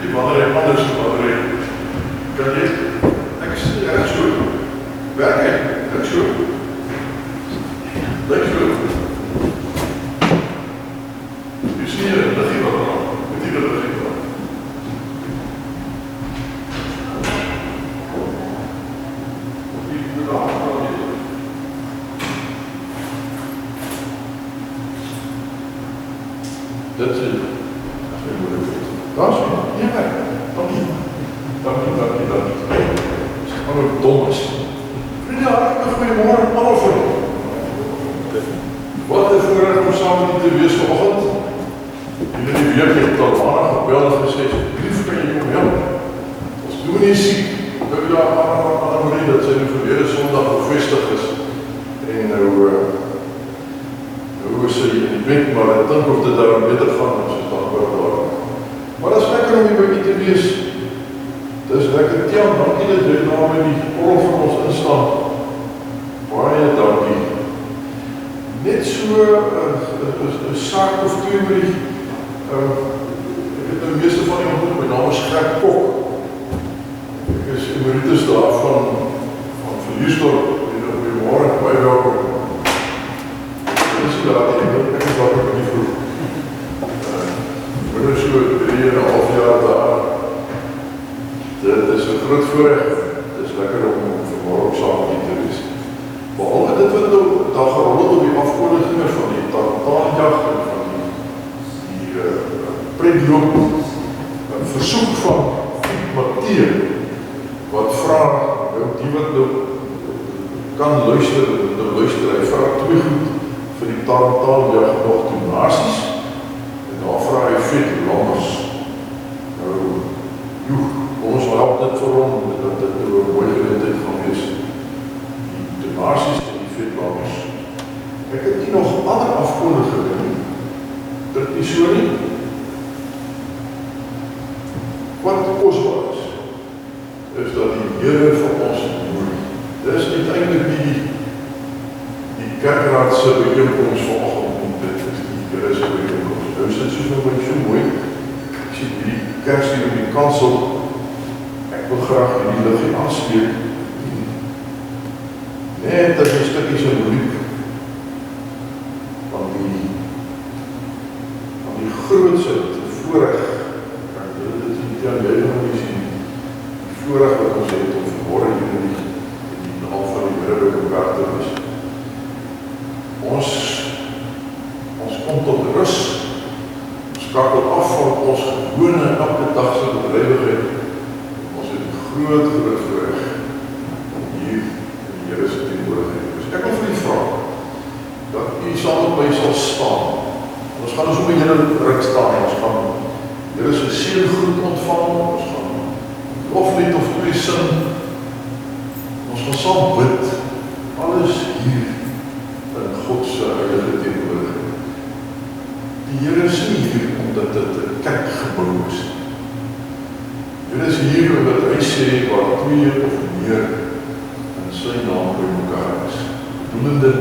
die wanneer hy anders wanneer hy kan jy, ek sê, reg so, werk hy, reg so, lyk so, jy sien jy, lig jy wat aan, met die lig jy wat. Dit is het. Daar is het. Ja, dankie. Dankie. Het is gewoon ook dom is. Vrienden, hartelijk goeiemorgen, allemaal voor. Wat een voorrecht om samen niet te wees vanochtend. Jullie week het al maandag gebeld en gesê, brief kan jy kom help. Ons doen nie siek. Ja, Anna-Marie, dat sy nu verlede Sondag bevestig is. En nou sy in die bed, maar ek dink of dit daarom beter gaan, ons is dankbaar daar. Maar dat is lekker om hier by u te wees. Dit is lekker, Tiaan, dankie dat jy nou met die orgel van ons instaan. Baie dankie. Net so een saak of twee met die, ek het nou meeste van die ontmoet, my naam is Gert Kok. Ek is emeritus daar van Verliesdorp, en goeiemorgen, baie welkom. Ek is daar ook nie vroeg. Ek ben so 3,5 jaar daar. Dit is een groot voorrecht. Het is lekker om vanmorgen saam met te wees. Behalve dit wat daar gerold op die afkondigingen van die Tartaanjag en van die predloop, een versoek van Mathieu, wat vraag, die wat nou kan luister, hy vraag twee goed vir die Tartaanjag nog donasies, en daar vraag hy vet lammers. Nou, ons help dit vir hom, dat dit nou een mooie geleentheid gaan wees. Die donasies en die vet lammers. Ek het nie nog ander afkondigingen, dit nie so nie. Wat kostbaar is dat die Here van ons mooi. Dit is uiteindelik die kerkraadse bijeenkomst vanoggend, dit is die Here bijeenkomst. Nou is dit so mooi. Ek sien die kers hier op die kansel. Ek wil graag die liggie aansteek. Net as een stukkie symboliek van die grootste voorrecht. Dit is nie aan jy van die sien. Die voorrecht wat ons het om vanmorgen hier in die naam van die Here by mekaar te wees. Ons kom tot rus, ons skakel af van ons gewone elke dagse bedrijwigheid. Ons het een groot voorrecht om hier in die Here se teenwoordigheid te wees. Ek wil vir u vra, dat u saam met my sal staan. Ons gaan ons op die Here ruk staan, ons gaan Here se seëngroet ontvang, ons gaan loflied of twee sing, ons gaan saam bid, alles hier in God se heilige teenwoordigheid. Die Here is nie hier omdat dit 'n kerkgebou is. Die Here is hier omdat hy sê waar twee of meer in sy naam by mekaar is. Bedoelende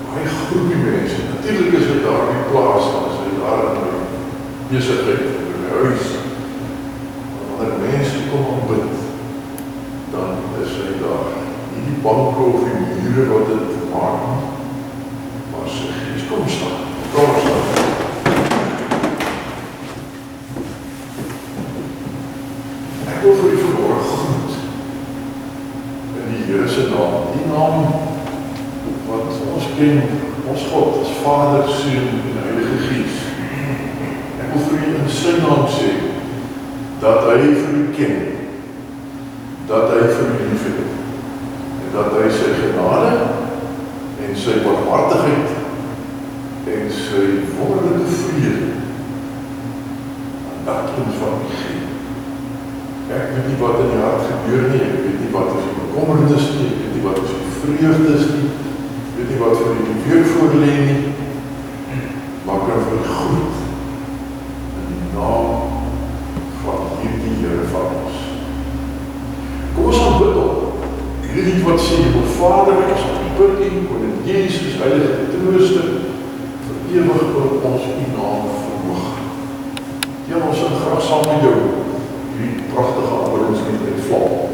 baie groepie mense. Natuurlik is hy daar in die plaas, dan is hy daar in die besigheid, in die huis. Maar wanneer mense kom om bid, dan is hy daar. Nie die banke of die mure wat dit maak nie. Maar sy gees, kom staan. Ek wil vir u vanmorgen groet in die Here se naam. Die naam wat ons ken, ons God, as Vader, Seun en Heilige Gees. Ek wil vir u in sy naam sê, dat hy vir u ken, dat hy vir u lief het, en dat hy sy genade en sy barmhartigheid en sy wonderlike vrede aan elkeen van u gee. Ek weet nie wat in die hart gebeur nie, ek weet nie wat is die bekommernis nie, ek weet nie wat is die vreugde is nie, ek weet nie wat vir die week voorlee nie, maar ek kan vir die groet in die naam van hierdie Here van ons. Kom ons gaan bid op. Hierdie lied wat sê, o Vader, ons bid u, koning Jesus, heilige trooste, vir ewig wil ons u naam verhoog. Ja, ons sing graag saam met jou pragtige aanbodingslied met vlam.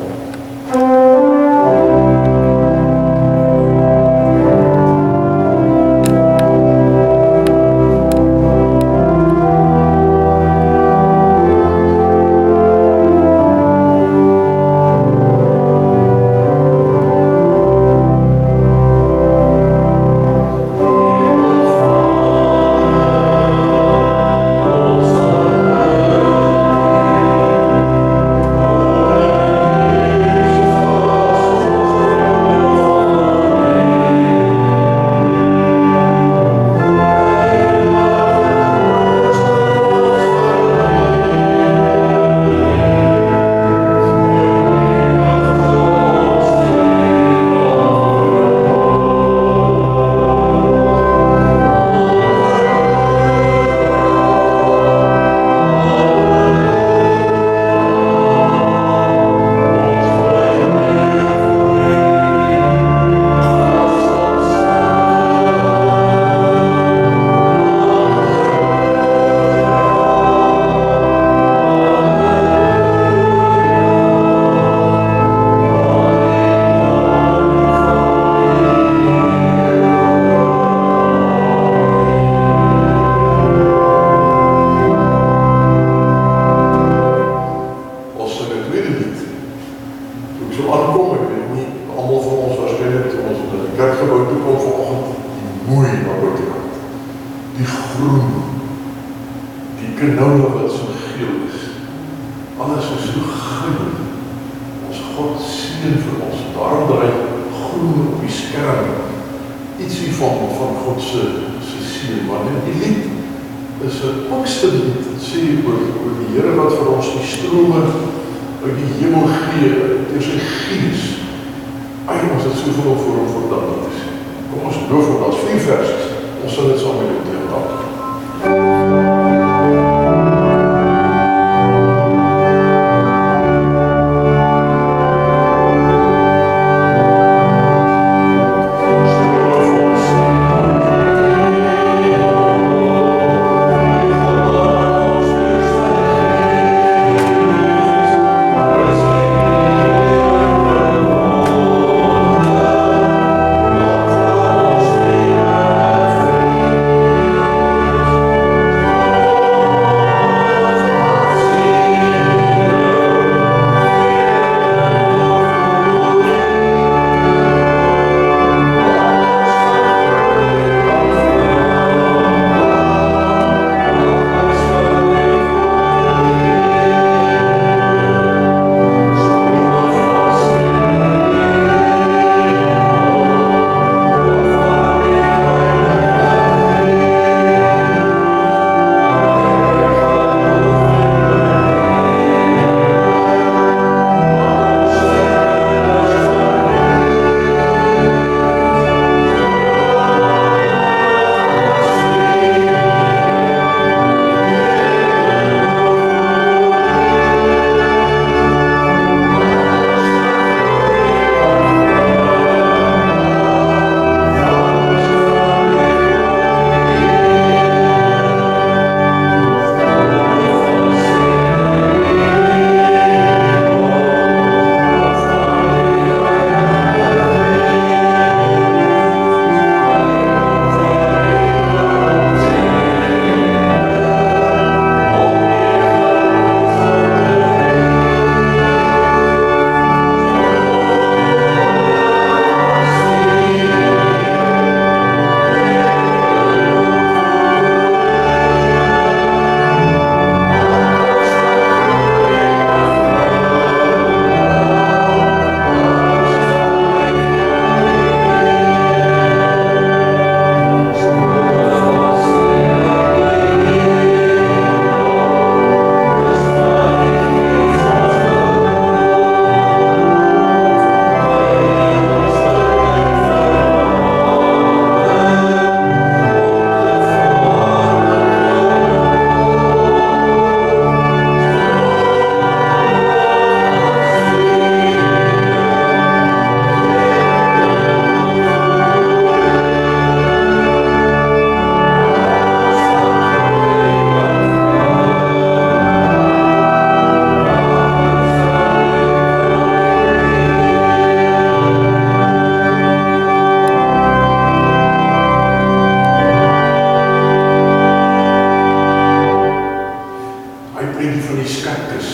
Hy prentjie van die skatkis,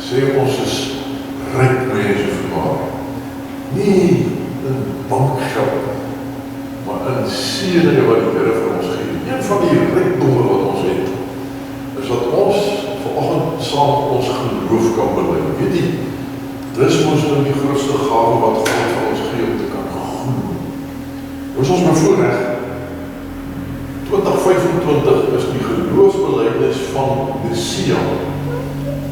sê ons is ryk mense vermaak. Nie in bankgeld, maar in seëninge wat die Here vir ons gee. Een van die rykdomme wat ons het, is dat ons vanoggend saam ons geloof kan bely. Weet jy, dis mos nou die grootste gawe wat God vir ons gee om te kan glo. Dis ons bevoorreg. 2025 is die geloofsbelijdenis van Messia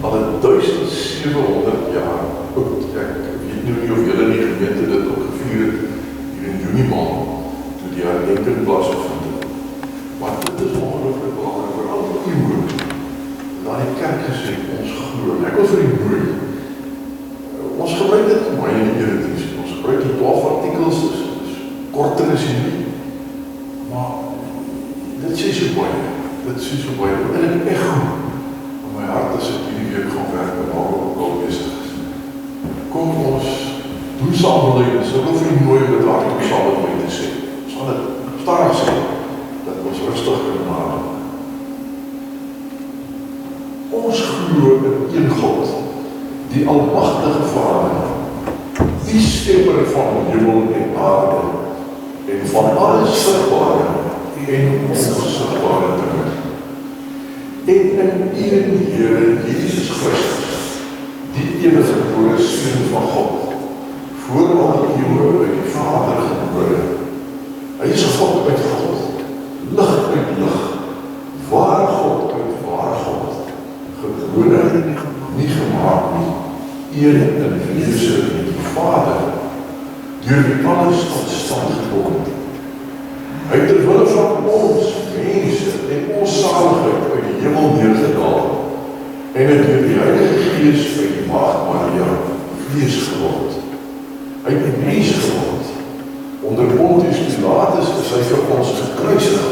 al 1700 jaar oud. Ek weet nou nie of julle in die gemeente dit ook gevier het hier in Junie maand, toe die herdenking plaasgevind het. Maar dit is ongelooflik belangrik vir al die moed. Daar die kerk gesê, ons glo. Ek wil vir die moed. Ons gebruik dit baie in die eredienst. Ons gebruik die 12 artikels, dis korter as hierdie. Maar dit sê so baie. Dit sê so baie. En ek echt goed. In my hart as ek hierdie week gaan werk en waar ook al bezig is. Kom ons doen samenleidings. Ek wil vir die nooi met hart ook saam met my te sê. Ons gaan dit starig sê, dat ons rustig kan nadenk. Ons glo in een God, die almagtige Vader, die skepper van hemel en aarde, en van alles sigbare en onsigbare dinge. En in een Here Jesus Christus, die enige gebore Seun van God, voor al die eeue uit die Vader gebore. Hy is God uit God, lig uit lig, ware God uit ware God, gebore, nie gemaak nie, een in wese met die Vader, deur wie alles tot stand gekom het. Hy het terwille van ons mense en ons saligheid uit die hemel neergedaal en het deur die Heilige Gees uit die Maagd Maria vlees geword. Hy het die mens geword. Onder Pontius Pilatus is hy vir ons gekruisig.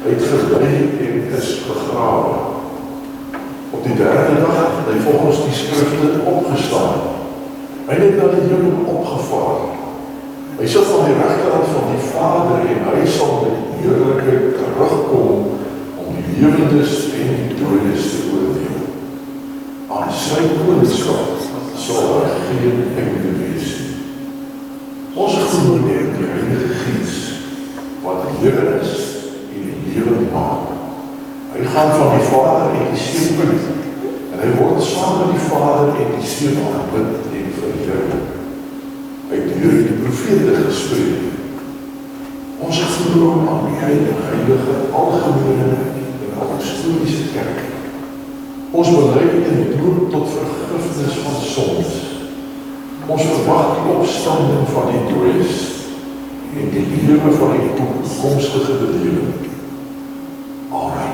Hy het gelei en is begrawe. Op die derde dag het hy volgens die skrifte opgestaan. Hy het na die hemel opgevaar. Hy sit aan die regterhand van die Vader en hy sal met heerlikheid terugkom om die lewendes en die doodes te oordeel. Aan sy koningskap sal daar geen einde wees. Ons glo in die Heilige Gees wat lewe is en die lewe maak. Hy gaan van die Vader en die Seun uit en hy word saam met die Vader en die Seun aanbid en verheerlik. Hy het deur die profete gespreek. Ons glo aan die heilige, algemene en apostoliese kerk. Ons bely in die doop tot vergifnis van sondes. Ons verwag die opstanding van die dooies en die lewe van die toekomstige bediening. Amen.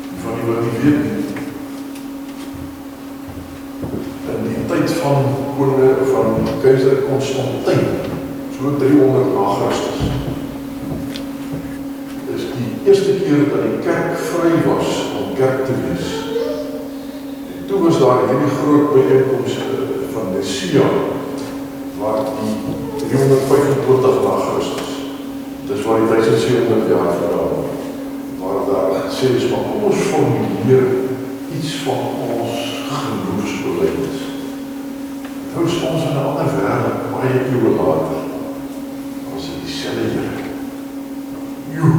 Die van die wat die weet nie, in die tyd van keiser Constantijn, so 300 na Christus, is die eerste keer dat die kerk vry was om kerk te wees. En toe was daar hierdie groot byeenkomst van Messia, waar die 325 na Christus, dis waar die 1700 jaar verhaal, waar daar gesê is, maar kom ons formuleer iets van ons geloofsbelijdenis. Nou is ons in 'n ander wêreld, baie eeue later, ons het dieselfde Here.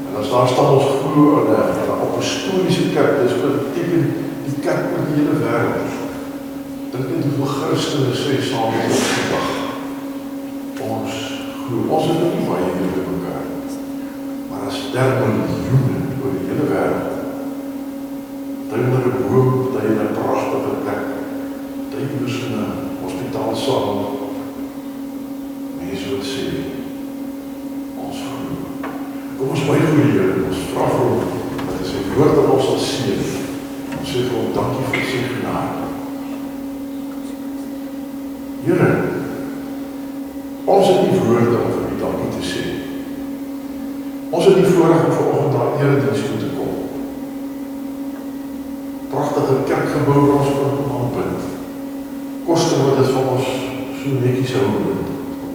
En as daar staan ons glo in 'n apostoliese kerk, dis beteken die kerk oor die hele wêreld. Dink net hoeveel Christene sê saam met ons vandag. Ons glo, ons is nie baie met mekaar, maar as 3 miljoene oor die hele wêreld. Duinder 'n boom, duinder 'n pragtige plek. Duivers in 'n hospitaalsaal, mense wat sê, ons glo. Kom ons baie goeie Here, ons vra vir hom, dat hy sy woord aan ons sal seën. Ons sê vir hom, dankie vir sy genade. Here, ons het nie woorde om vir u dankie te sê. Ons het die voorreg om vanoggend na erediens toe te kom. Pragtige kerkgebou waar ons kan aanbind. Koster wat dit van ons so netjies hou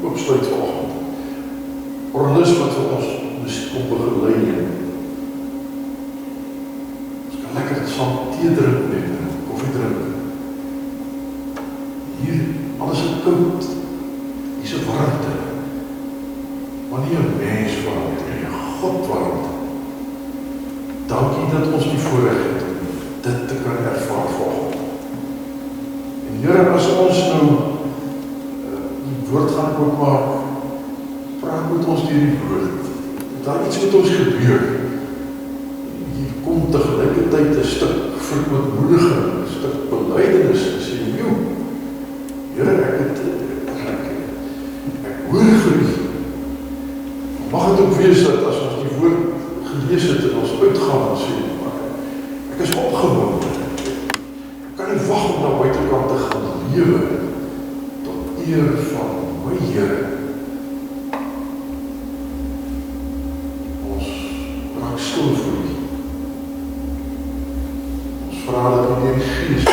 opsluit vanoggend. Orlus wat vir ons musiek kom begelei. Ons kan lekker saam tee drink net, koffie drink. Hier, alles is koud, hier is 'n warmte. Maar nie 'n mens warmte, nie 'n God warmte. Dankie dat ons die voorreg het om dit te kan ervaar volgens. En Here, as ons nou die woord gaan oopmaak, praat met ons deur die woord. Daar iets met ons gebeur. Hier kom tegelijkertyd 'n stuk verootmoediging, 'n stuk belydenis en sê, joh, Here, ek hoor vir U. Mag het ook wees dat as ons die woord gelees het en ons uitgaan en sê, maar ek is opgewonde. Ek kan nie wag om na buitekant te gaan lewe tot eer van my Here. Ons raak stil vir U. Ons vra dat U deur die Gees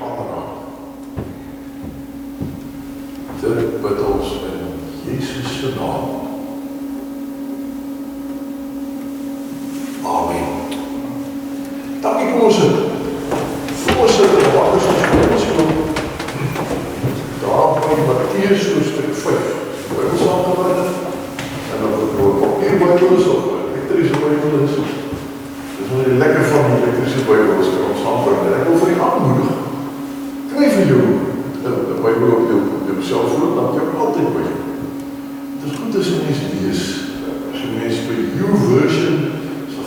aanraak. Dit bid ons in Jesus se naam. Amen. Dankie vir ons het. Vir ons het en wat is ons Bybelskool? Daar by Matteus hoofstuk 5. Bybel saamgebring het. En dan het ook papier Bybel is of elektrische Bybel is. Dis nou die lekker van die elektrische Bybel is kan ons saambring. En ek wil vir u aanmoedig. Kry vir jou 'n Bybel op jou selfoon, dan jy altyd by jou. Het is goed as jy mens lees. As jy mens by YouVersion,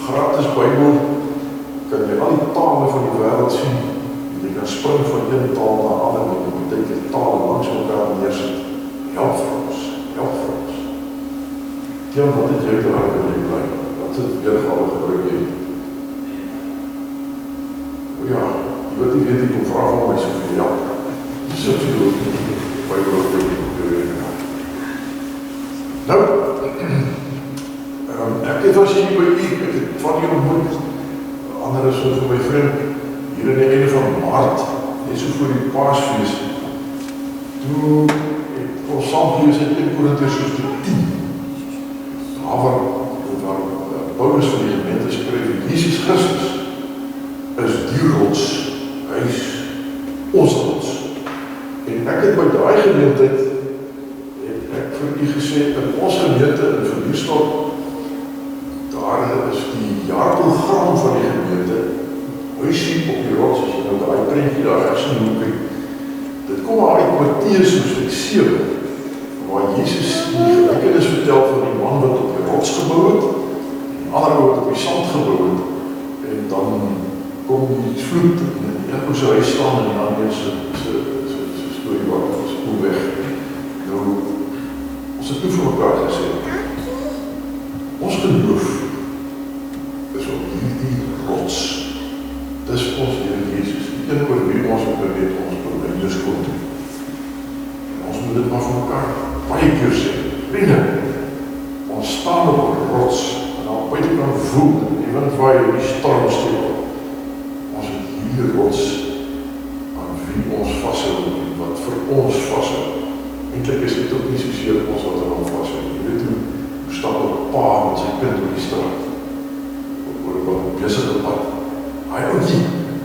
gratis Bybel, kan jy al die tale van die wêreld sien, en jy kan spring van een taal na ander, en jy beteken die tale langs mekaar neersit. Help vir ons, help vir ons. Teen wat het jy te raak in die bly? Wat het weergave gebruik jy? O ja, jy weet nie weet, ek kom vraag van my so vir jou. Dis so te doen, Bybel op jou rekenaar. Nou, ek het was hier by u, ek het van hier ontmoet, ander is so vir my vriend, hier in die einde van Maart, net so voor die Paasfees, toe het ons saam gelees in 1 Korintiërs hoofstuk 10, waar Paulus van die gemeente skryf, Jesus Christus is die rots, hy is ons rots, en ek het by daai geleentheid, het ek vir u gesê, in ons gemeente in Verliesdorp, daar is die jaarprogram van die gemeente, huisie op die rots, as jy nou die prentjie daar hersien moet kyk, dit kom uit Matteus hoofstuk 7, waar Jesus die gelykenis vertel van die man wat op die rots gebou het, en die ander wat op die sand gebou het, en dan kom die vloed, en die een moes huis staan, en die ander se storie wat ons kom weg. Nou, ons het toe vir mekaar gesê, ons geloof is op hierdie rots. Dis ons Here Jesus. Die een oor wie ons op weet ons probleem kom toe. En ons moet dit maar vir mekaar baie keer sê. Vriende, ons staan op 'n rots en al buitekant voel en die wind waai en die storm steek. Ons het hierdie rots aan wie ons vashou en wat vir ons vashou. Eintlik is dit ook nie soseer ons wat aan hom vashou. Jy weet hoe stap op 'n pa met sy kind oor die straat, oor 'n besige pad. Hy ouetjie,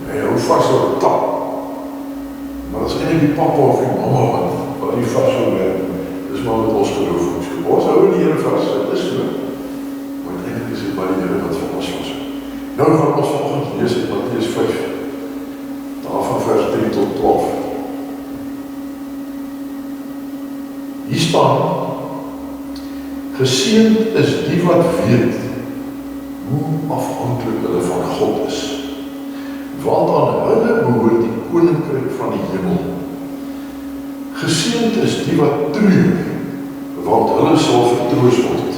hy hou vas oor 'n klap. Maar as eintlik die papa of die mamma wat nie vas hou nie, dis maar met ons geloof. Ons hou die Here vas, dit is so. Maar eintlik is dit baie die Here wat vir ons vashou. Nou gaan ons vanoggend lees in Matteus 5, daarvan vers 3 tot 12. Hier staan, geseënd is die wat weet hoe afhanklik hulle van God is, want aan hulle behoort die koninkryk van die hemel. Geseënd is die wat treur, want hulle sal vertroos word.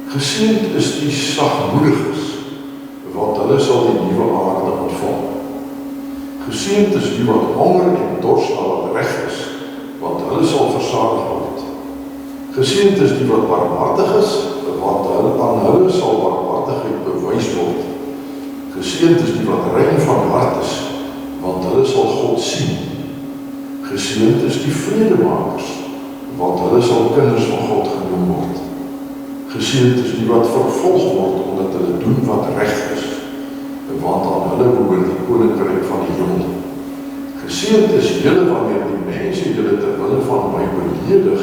Geseënd is die sagmoediges, want hulle sal die nuwe aarde ontvang. Geseënd is die wat honger en dors na wat reg is, want hulle sal versadig word. Geseënd is die wat barmhartig is, want aan hulle sal barmhartigheid bewys word. Geseënd is die wat rein van hart is, want hulle sal God sien. Geseënd is die vredemakers, want hulle sal kinders van God genoem word. Geseënd is die wat vervolg word, omdat hulle doen wat reg is, want aan hulle behoort die koninkryk van die hemel. Geseënd is julle wanneer die mense julle ter wille van my beledig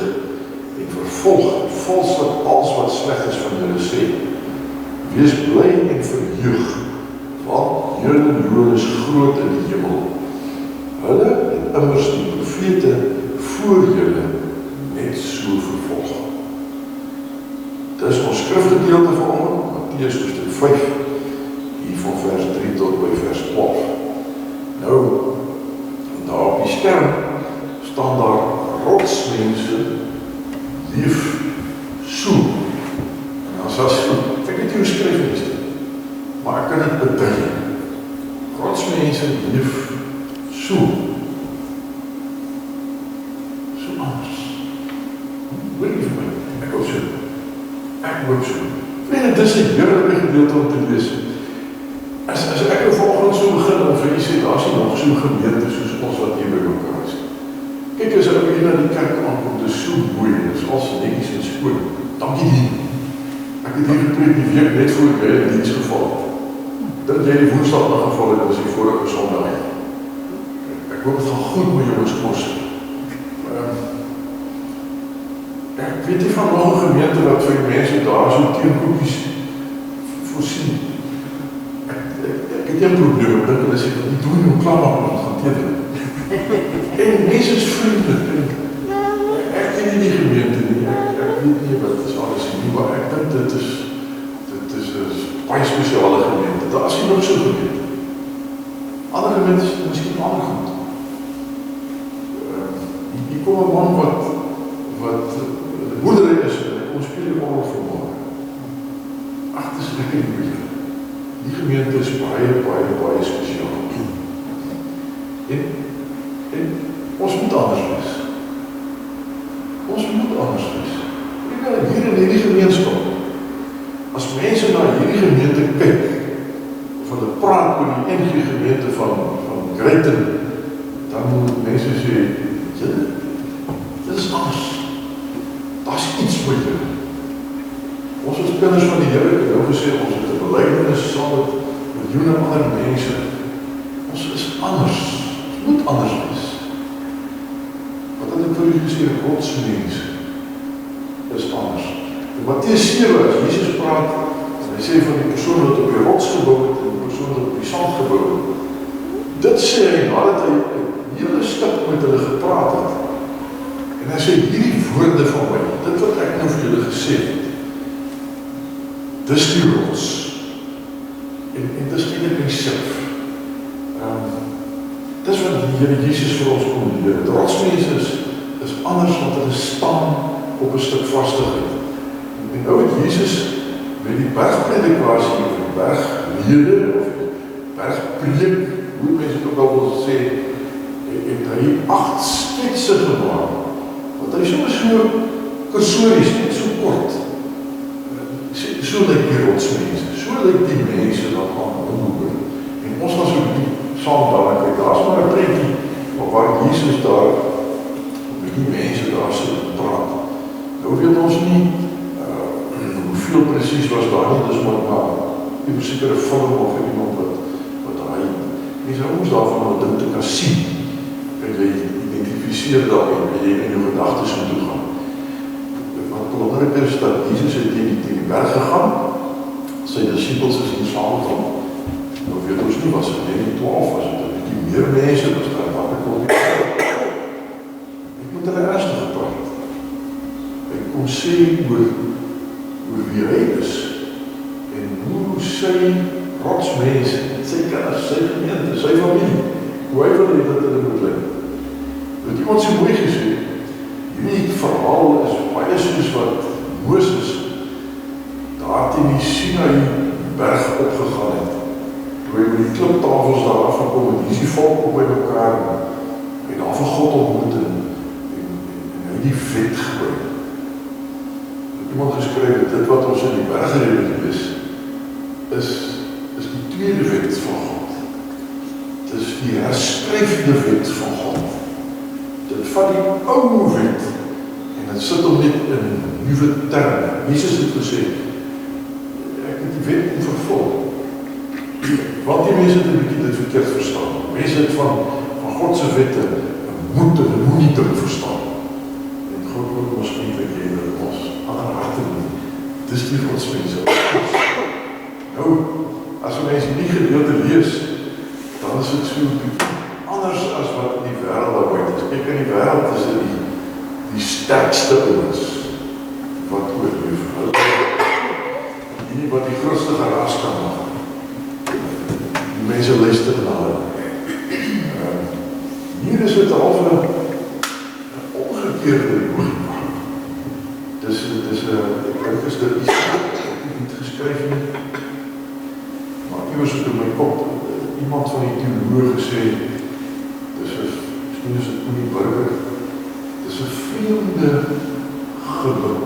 en vervolg en valslik alles wat sleg is van julle sê. Wees bly en verheug, want julle loon is groot in die hemel. Hulle het immers die profete voor julle net so vervolg. Dis ons skrifgedeelte vanoggend, Matteus hoofstuk 5, hier van vers 3 tot by vers 12. Nou, daar op die skerm staan daar rotsmense lief so. En dan sê so, ek weet nie hoe skryf is dit, maar ek kan dit betuig. Rotsmense lief so. So anders. Weet nie vir my, ek hoop so. Ek hoop so. Vriende, dit is 'n heerlike gedeelte om te lees. As ek volgens so begin en vir jy sê, daar is nie nog so gemeente soos ons wat hier by mekaar is. Kyk, as ek hier na die kerk aankom, dit is so mooi, dit is als netjies en skoon. Dankie die. Ek het hier gepreek die week net voor jy in diens geval. Dat jy die woensdag nog geval het, was die vorige Sondag. Ek hoop het gaan goed met jongens kos. Ek weet nie van nog 'n gemeente wat vir die mense daar so teenkoekies voorsien. Ek het een probleem, ek dink hulle sê, die doen hoe klaar maak om gaan teken. En mense is vriendelik. Ek ken nie die gemeente nie, ek weet nie wat is alles nie, maar ek dink dit is 'n baie spesiale gemeente. Daar is nie nog so gemeente. Ander gemeente is miskien ander goed. Hier kom 'n man wat boerdery is, en ek kom speel die orgel vir môre. Ag, dit is lekker moeilik. Die gemeente is baie spesiaal. En ons moet anders wees. Ons moet anders wees. Ek hier in hierdie gemeenskap, as mense na hierdie gemeente kyk, of hulle praat oor die NG gemeente van Greyton, dan moet mense sê, dit is anders. Daar is iets met julle. Ons is kinders van die Here, ek het nou gesê, ons het 'n belydenis saam met miljoene ander mense. Ons is anders. Ons moet anders wees. Wat het ek vir u gesê, rotsmense is anders. In Matteus 7, as Jesus praat, en hy sê van die persoon wat op die rots gebou het, en die persoon wat op die sand gebou het, dit sê hy, nadat hy 'n hele stuk met hulle gepraat het, en hy sê, hierdie woorde van my, dit wat ek nou vir julle gesê het, dis die rots. En dis eintlik myself. Dis wat die Here Jesus vir ons kom leer. Die rotsmense is anders, want hulle staan op 'n stuk vastigheid. En nou het Jesus met die bergpredikasie, of die berglede, of die bergpreek, hoe mense het ook al wil sê, het hy 8 sketse gemaak. Want hy soms so kursories, net so kort. So lyk die rotsmense, so lyk die mense wat aan omhoor. En ons was ook nie saam daar, en daar is maar 'n prentjie, waar Jesus daar met die mense daar sit en praat. Nou weet ons nie hoeveel presies was daar nie, dis maar die sekere film of iemand wat hy, mense ons daarvan om dit te kan sien, en jy identifiseer daarin, en jy in jou gedagtes moet toegaan. Wat belangrik is, dat Jesus het teen die berg gegaan, sy disciples is nie saam met hom. Nou weet ons nie, was het net die 12, was het 'n bietjie meer mense, was daar wat ek kon nie. Ek moet hulle ernstig gepraat. Ek kom sê oor wie hy is, en hoe sy rotsmense, sy kinders, sy gemeente, sy familie, hoe hy wil hê dat hulle moet leef. Het iemand so mooi gesê, hierdie verhaal is baie soos wat Moses daar teen die Sinai berg opgegaan het. Toe hy met die kliptafels daar afgekom en hier is die volk op by mekaar en daar van God ontmoet en hy die wet gebring. Iemand geskryf het, dit wat ons in die bergrede lees, is die tweede wet van God. Dit is die herskryfde wet van God. Dit vat die ou wet en dit sit hom net in nuwe terme. Jesus het gesê, ek het die wet vervul. Want die mense het 'n bietjie dit verkeerd verstaan. Mense het van God se wette moet en moet nie ding verstaan. En God wil ons eintlik hê dat ons ander harte doen. Dis die godsmense. Nou, as 'n mens nie gedeelte lees, dan is dit so anders as wat in die wêreld daar buite is. Kyk, in die wêreld is dit die sterkste ouens wat oorleef. Die wat die grootste geraas kan maak. Die mense luister na hulle. Hier is dit half 'n omgekeerde logika. Dis ek dink is dit nie geskryf nie. Maar iewers het in my kop iemand van die teoloë gesê, miskien is dit nie burger, dis 'n vreemde geluk.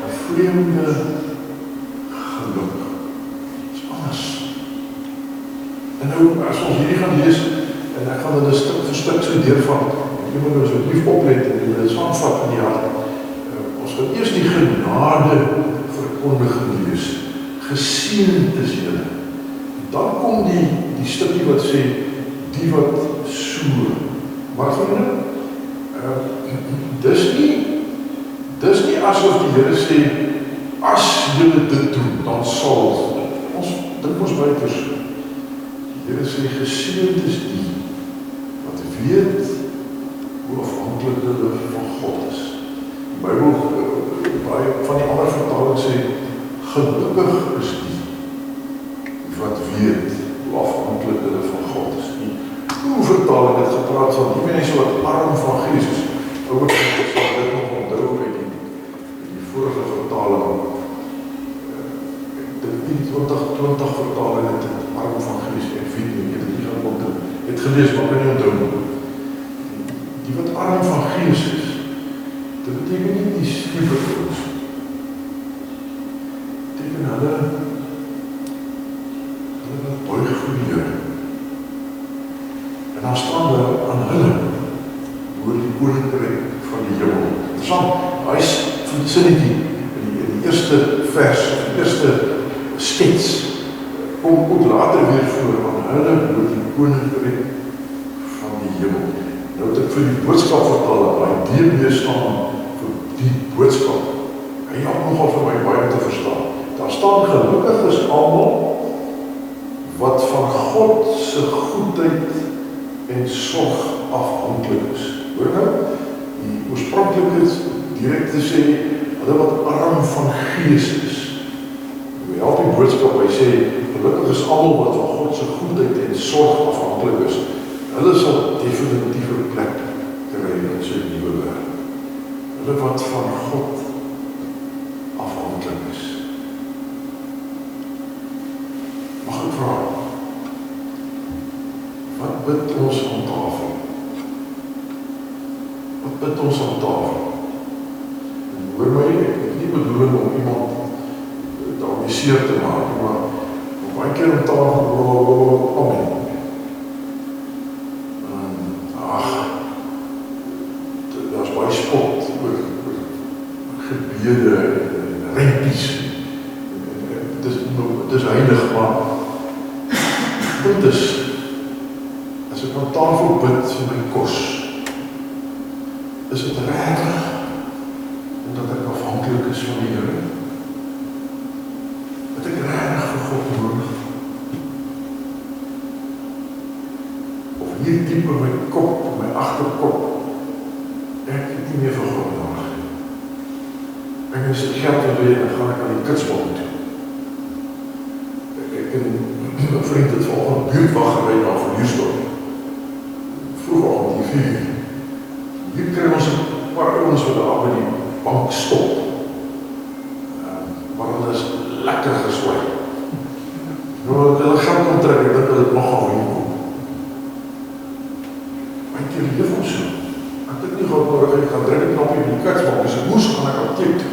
'n Vreemde geluk. Dis anders. En nou, as ons hierdie gaan lees, en ek gaan dit stuk vir stuk so deurvat, jy moet nou so lief oplet en jy dit saamvat in die hart. Ons gaan eers die genade verkondiging lees. Geseënd is julle. Dan kom die stukkie wat sê, die wat soe. Maar vriende, dis nie asof die Here sê, as julle dit doen, dan sal ons dink ons buiters. Die Here sê, geseënd is die wat weet hoe afhanklik hulle van God is. Die Bybel, baie van die ander vertalings sê, gelukkig is die wat weet hoe afhanklik hulle van God is. Hoe vertaling het gepraat van die mense wat arm van gees is. Ouers sal dit nog onthou uit die vorige vertaling. Die 2020 vertaling het arm van gees en weet nie, het nie gaan onthou. Het gelees, maar kan nie onthou. Die wat arm van gees is, dit beteken nie die skieperkoos. Dit beteken hulle wat buig voor die Here. En dan staan daar aan hulle oor die koninkryk van die hemel. Interessant, hy is van die sinnetjie in die eerste vers, die eerste skets, kom ook later weer voor aan hulle oor die koninkryk van die hemel. Nou het ek vir die boodskap vertaal, waar die staan vir die boodskap. Hy help nogal vir my baie te verstaan. Daar staan gelukkig is almal wat van God se goedheid en sorg afhanklik is. Hoor nou, die oorspronklik is direk te sê, hulle wat arm van gees is. Hy help die boodskap, hy sê, gelukkig is almal wat van God se goedheid en sorg afhanklik is. Hulle sal definitief 'n plek kry in sy nuwe wêreld. Hulle wat van God afhanklik is. Mag ek vra, wat bid ons aan tafel? Wat bid ons aan tafel? En hoor my, ek het nie bedoeling om iemand daarmee seer te maak, maar baie keer aan tafel, amen. Daar is baie spot oor gebede en rempies. Dis heilig, maar dit is, as ek aan tafel bid vir my kos, is dit reg omdat ek afhanklik is van die Here? Dat ek reg vir God nodig? Of hier diep in my kop, in my agterkop, ek het nie meer vir God nodig. Ek is die geld te weer, dan gaan ek aan die kutsbal toe. Ek en my vriend het volgende buurtwag gery na Verhuursdorp. Vroeg al die 4 uur. Hier kry ons 'n paar ouens wat daar by die bank stop. Maar hulle is lekker geswaai. Nou, hulle geld kan trek, ek dink hulle het nogal hier kom. Maar ek leef ons so. Ek het nie gehad nodig, ek gaan druk die knopie in die kutsbank, as ek moes, gaan ek apteek toe.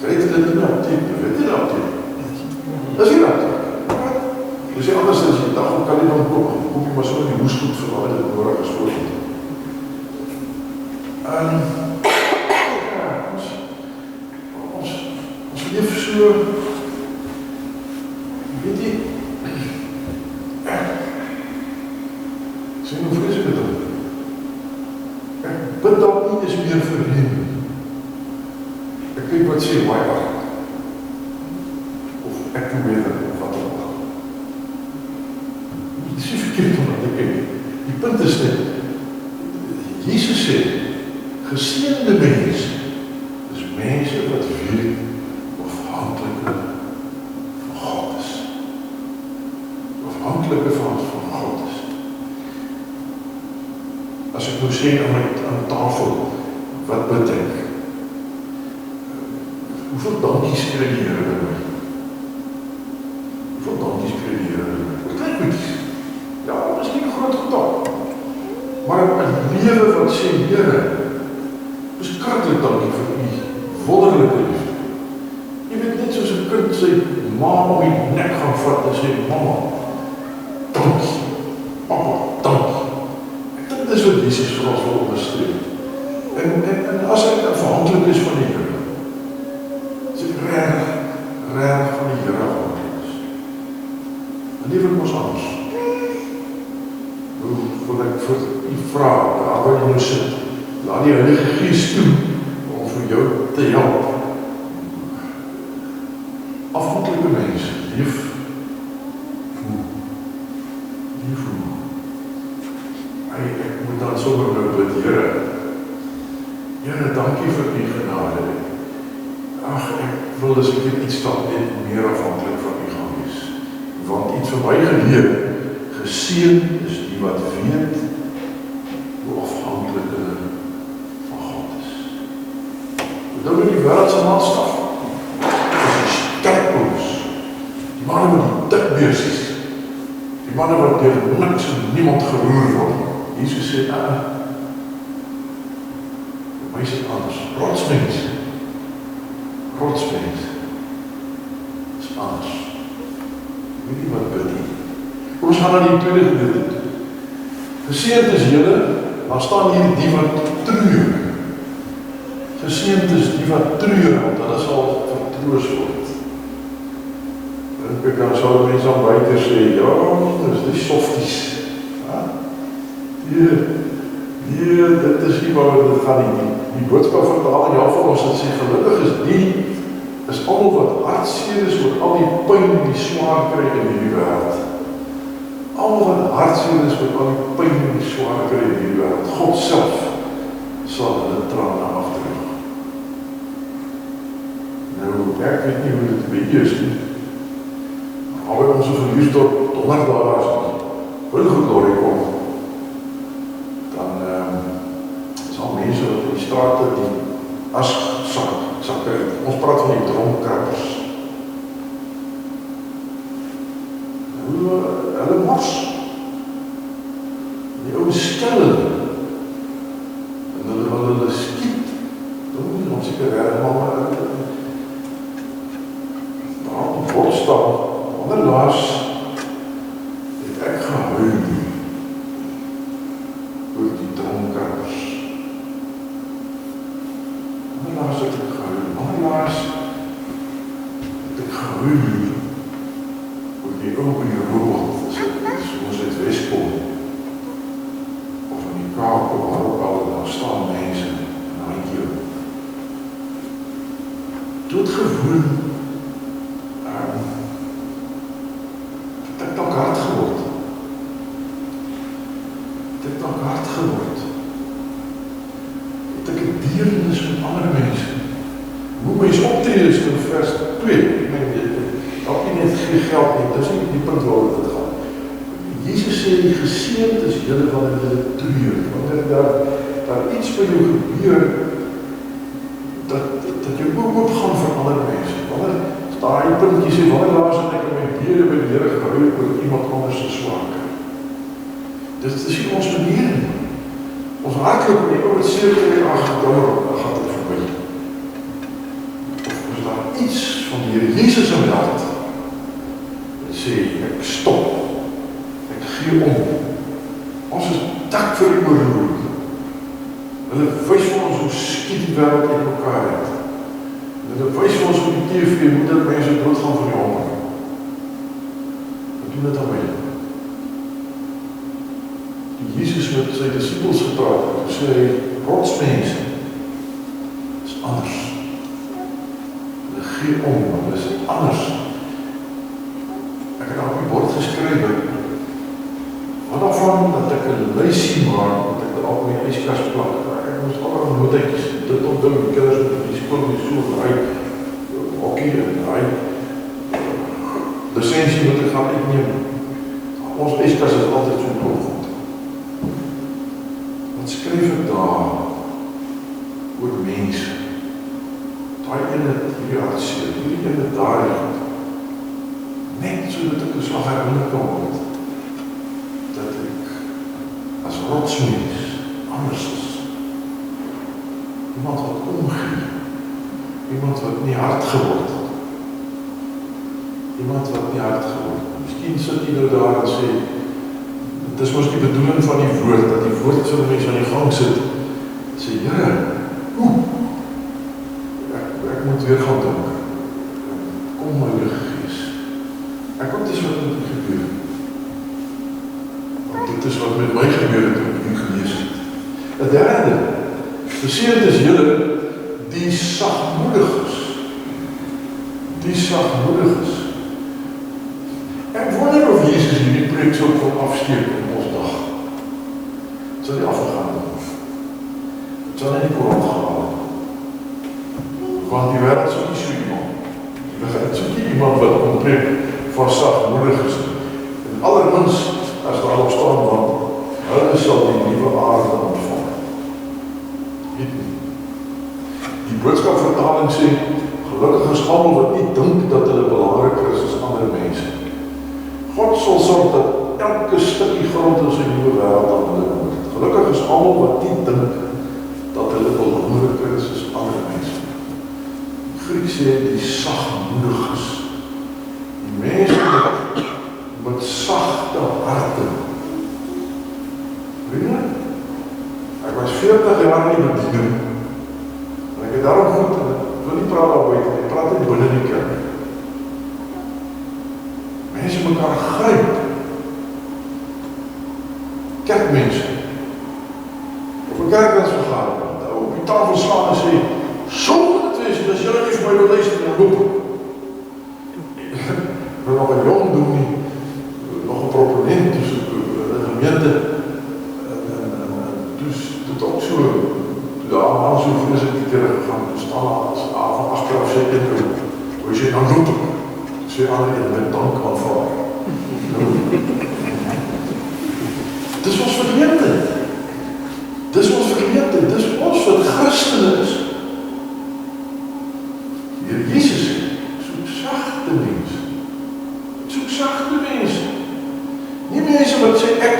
Weet jy dit nie apteek, weet jy die apteek? Dis hier apteek. Dus jy anders as jy dag, kan jy dan koop jy maar so in die hoesgoed vir wat dit nodig is voor jy. Ons so, weet jy, sê nou vreselike ding. Ek bid dalk nie eens meer vir reën nie. Ek kyk wat sê my hart. Of ek toe weer of wat ook. Dit is nie verkeerd om wat ek kyk. Die punt is net, Jesus sê, geseënde mense is mense wat weet afhankelijke van God is. Afhankelijke van God is. As ek nou sê aan tafel, wat bid ek? Hoeveel dankies kry die Here by my? Hoeveel dankies kry die Here by my? Klein goedjies. Ja, miskien 'n groot getal. Maar 'n lewe wat sê, Here, beskiklik dankie vir u wonderlike liefde. Jy weet net soos 'n kind sy ma op die nek gaan vat en sê, mama, dankie. Papa, dankie. Dit is wat Jesus vir ons wil onderstreep. En as ek afhanklik is van die Here, as ek reg van die Here afhanklik is, dan leef ek ons anders. Hoe wil ek vir u vra, daar waar jy nou sit, laat die Heilige Gees toe, om vir jou te help. Afhanklike mense, leef hoe. Ek moet dan sommer nou bid, Here, dankie vir die genade. Ag, ek wil as ek iets stap net meer afhanklik van u gaan wees. Want iets vir my geleer, geseën is die wat weet hoe afhanklik hulle van God is. Dink aan die wêreldse maatstaf. Dit is sterk ons. Die manne met die dik beursies. Die manne wat deur niks en niemand geroer word. Jesus sê, my is het anders. Rotsmens is anders. Ek weet nie wat bid nie. Ons gaan na die tweede gedeelte toe. Geseënd is julle, maar staan hier die wat treur. Geseënd is die wat treur, want hulle sal vertroos word. En dan sal mense aan buite sê, ja, dis die softies. Nee, dit is nie waar dit gaan nie. Die boodskap vertaal in jou van ons het sê, gelukkig is die, is almal wat hartseer is oor al die pyn en die swaar kry in hierdie wêreld. Almal wat hartseer is oor al die pyn en die swaar kry in hierdie wêreld. God self sal hulle trane afdroog. Nou, ek weet nie hoe dit by jou is nie. Maar ons so verlies tot 100 dae as die glorie kom. Mense wat in die strate die as sakke, ons praat van die dromkrappers. Hulle mors. Die ou skel en hulle skiet. Dan moet ons seker reg maar daar op die bord staan. Onderlaas het ek gehuil oor die dromkrappers. Onderlaas het ek gehuil oor die ou in die robot, soos uit Weskom, of in die Kaap, waar ook al daar staan mense, en handjou. Doodgewoon, het ek dalk hard geword. Het ek 'n deernis met ander mense. Hoe mens optree is in vers 2. Ek meen, dalk nie net geen geld nie, dis nie die punt waar dit gaan. Jesus sê, die geseënd is julle wanneer julle treur, wanneer daar iets by jou gebeur, dat jou oop gaan vir ander mense. Wanneer daar die puntjie sê, wanneer laas het ek in my bede by die Here gehuil oor iemand anders se swaar kry. Dit is nie ons manier nie. Ons hartlik met die ou wat seer kry, dan gaan dit verby. Of is daar iets van die Here Jesus in my hart, wat sê, ek stop, ek gee om. Ons is dak vir die oorloop. Hulle wys vir ons hoe skiet die wêreld in mekaar het. En dit wys vir ons op die TV, hoe dit mense doodgaan van die honger. Wat doen dit aan my? Die Jesus met sy disciples gepraat het, sê hy, rotsmense is anders. Hulle gee om, hulle is anders. Ek het op die bord geskryf, wat daarvan dat ek 'n lysie maak, dat ek daar op my yskas plak. Ek moes allerlei notetjies, dit onthou, die kinders met die skool met so draai, hokkie en draai, lisensie moet ek gaan uitneem. Ons yskas is altyd so goed. Wat skryf ek daar oor mense? Daai ene hierdie hartseer, hierdie ene daar, net so dat ek 'n slag herinner kan word, dat ek as rotsmens anders is. Iemand wat omgee, iemand wat nie hard geword het. Iemand wat nie hard geword het. Miskien sit jy nou daar en sê, dit is mos die bedoeling van die woord, dat die woord so mense aan die gang sit, sê, Here, ek moet weer gaan dink. Kom my Heilige Gees. Ek weet dis wat met my gebeur. Want dit is wat met my gebeur het, toen ek u gelees het. 'n derde, geseënd is julle, die sagmoedig is. Die sagmoedig is. Ek wonder of Jesus hierdie preek so kon afsteek in ons dag. Het sal nie afgegaan het. Het sal nie Koran gehaal. Want die wêreld is nie so iemand. Het is nie iemand wat kon preek van sagmoedig is. En allermins, as daar op staan, want hulle sal die nuwe aarde ontvang. Weet nie. Die boodskapvertaling sê, gelukkig is almal wat nie dink dat hulle belangriker is as ander mense. God sal sorg dat elke stukkie grond in sy nuwe wêreld aan hulle word. Gelukkig is almal wat nie dink dat hulle belangriker is as ander mense. Die Griek sê die sagmoediges. Die mense met sagte harte. Weet jy? Ek was 40 jaar in die bediening. En ek het daarom goed, en ek wil nie praat daar buiten, ek praat net binne die kerk. Mense mekaar gryp. Kerkmense. Op 'n kerkdiensvergadering, op die tafel slaan en sê, so moet het wees, en as julle nie vir my wil luister, dan roep ek. Ek wil nog 'n jong doen nie, nog 'n proponent, dus in die gemeente, dus dit ook so, toe de allemaal so vreeslik die kerk gegaan, dus staan van achteraf sê ek, hoe sê, dan roep ek. Sê alle en met dank aanvaar. Dis ons verleerdheid. Dis ons verleerdheid. Dis ons wat Christen is. Here Jesus soek sagte mense. Soek sagte mense. Nie mense wat sê ek.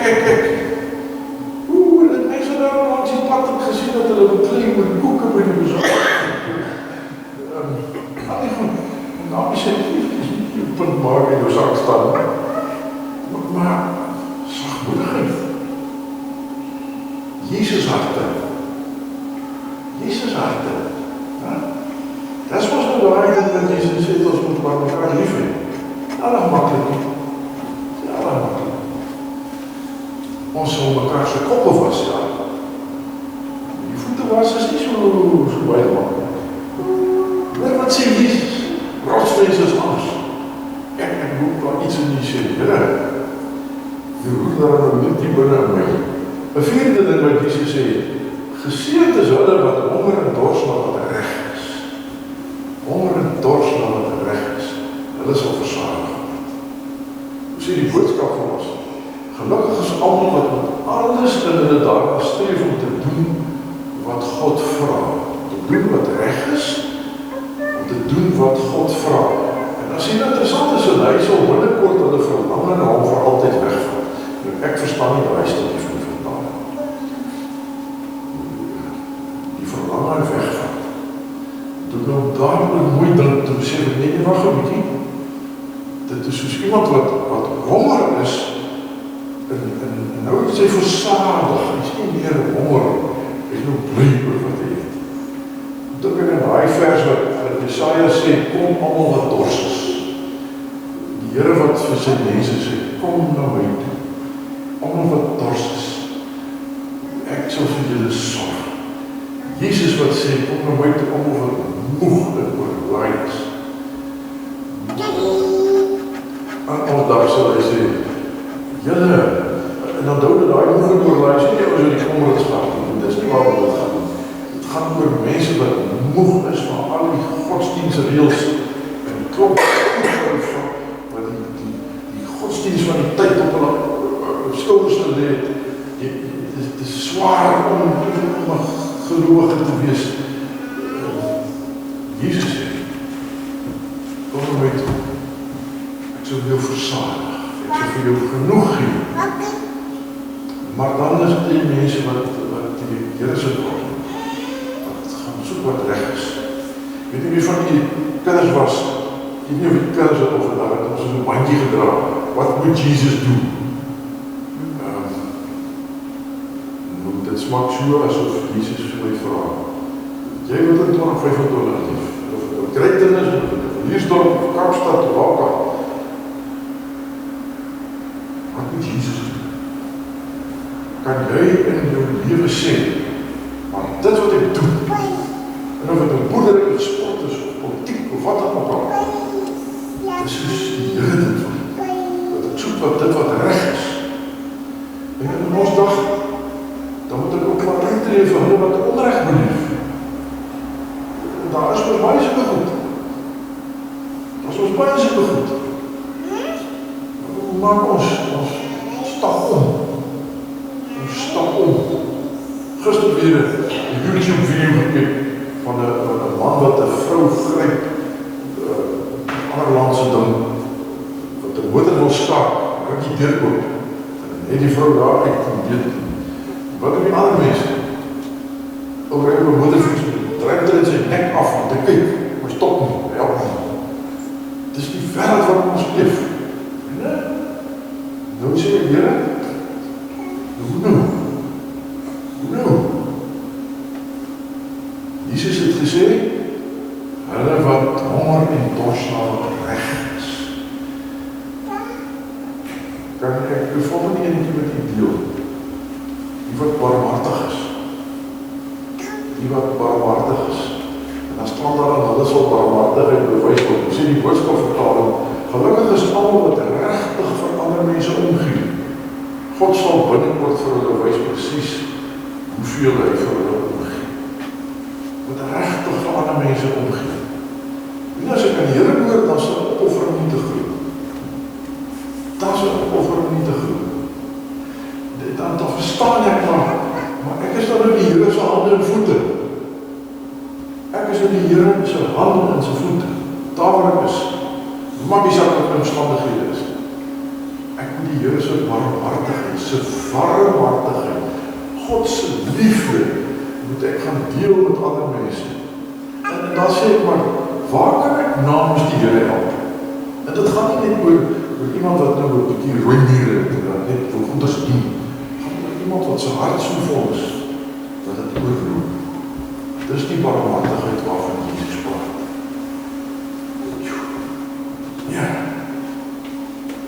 Dat mense daar langs die pad het gesien dat hulle beklei met koeke by die bezoek. Nou is het punt maak in jou zak staan. Maar sagmoedigheid. Jezus harte. Jezus harte. Ja? Dat is wat we eigenlijk met Jezus zitten als we elkaar lief hebben. Alles makkelijk. Ja, alles makkelijk. Ons zal elkaar zijn koppen vasthouden. Die voeten wassen is niet zo wijd makkelijk. Maar wat zegt Jezus? Rotsmens is anders. Ek moet wel iets in die zin. Die roep daar nog niet dieper naar mij. Een vierde ding wat Jesus sê, geseënd is hulle wat honger en dors na wat reg is. Honger en dors na wat reg is. Hulle sal versadig word. Hoe sê die boodskap van ons? Gelukkig is almal wat met alles in hulle daarna streef om te doen wat God vra. Te doen wat reg is, te doen wat God vra. En as jy interessant is, en hy sal binnekort hulle verlange na hom vir altyd wegvat. Nou, ek verstaan nie die stukkie van die verlange. Die verlange wegvat. Toe nou dadelik mooi dink, te besef ek, nee, wacht een bykie. Dit is soos iemand wat honger is, en nou het sy versadig, hy is nie meer honger, hy is nou blij oor wat hy het. dink ek in daai vers wat Jesaja sê, kom almal wat dors is. Die Here wat vir sy mense sê, kom na my toe. Almal wat dors is. Ek sal vir julle sorg. Jesus wat sê, kom na my toe, almal wat moeg en oorlaai is. En ons daar sal hy sê, julle, en dan hou dit daai moeg en oorlaai is, nie oor die kommerheidsvraag, dis nie waar dit gaan. Het gaan oor mense wat moeg is van al die godsdienstreëls en die klomp wat die godsdienst van die tyd op hulle skouers gelê het. Het is swaar om 'n gelowige te wees. Jesus sê, kom na my toe. Ek sal jou versadig. Ek sal vir jou genoeg gee. Maar dan is die mense wat die Here se woord soek wat reg is. Weet nie wie van die kinders was, ek weet nie of die kinders het opgedag het, ons het 'n bandjie gedra. Wat moet Jesus doen? Dit smaak so asof Jesus vir my vra. Jy wil in 2025 lief, of Krytenis, of Liesdorp, of Kaapstad, of waar. Wat moet Jesus doen? Kan jy in jou lewe sê, maar dit wat ek doen, en of het 'n boerdery of sport is, of politiek, of wat dan ook al, dis soos die Here dit wil. Dat ek soek wat dit wat reg is. En in ons dag, dan moet ek ook maar uittree vir hulle wat onreg beleef. En daar is ons baie sulke goed. Daar is ons baie sulke goed. Maak ons stap om. Ons stap om. Gister weer 'n YouTube video gekyk van 'n man wat 'n vrou gryp, 'n ander landse ding, wat 'n motor wil skaak, raak die deur oop. En het die vrou daar uit en weet, wat doen die ander mense? Ook ry op 'n motorfiets, dryf dit in sy nek af om te kyk, maar stop nie, help nie. Dis die wêreld wat ons leef. Nee? Nou sê ek, Here, hoe nou? Jesus het gesê, hulle wat honger en dors na reg is. Kan ek die volgende enetjie met u deel? Die wat barmhartig is. Die wat barmhartig is. En dan staan daar aan hulle sal barmhartigheid bewys word. Ons sê die boodskap vertaling, gelukkig is almal wat regtig vir ander mense omgee. God sal binnekort vir hulle wys presies hoeveel hy vir hulle omgee. Wat regtig vir ander mense omgee. En as ek aan die Here hoor, dan sal 'n opoffering nie te groot. Dan sal 'n opoffering nie te groot. Dan verstaan ek maar ek is dan nou die Here se hande en voete. Ek is nou die Here se hande en sy voete. Daar waar ek is. Maak nie saak wat my omstandighede is. Ek moet die Here se barmhartigheid, sy warmhartigheid, God se liefde moet ek gaan deel met ander mense. En dan sê ek maar, waar kan ek namens die Here help? En dit gaan nie net oor iemand wat nou 'n bietjie rooi niere het en dat net wil goeders doen. Iemand wat sy hart so vol is, dat het oorloop. Dis die barmhartigheid waarvan Jesus praat. Ja,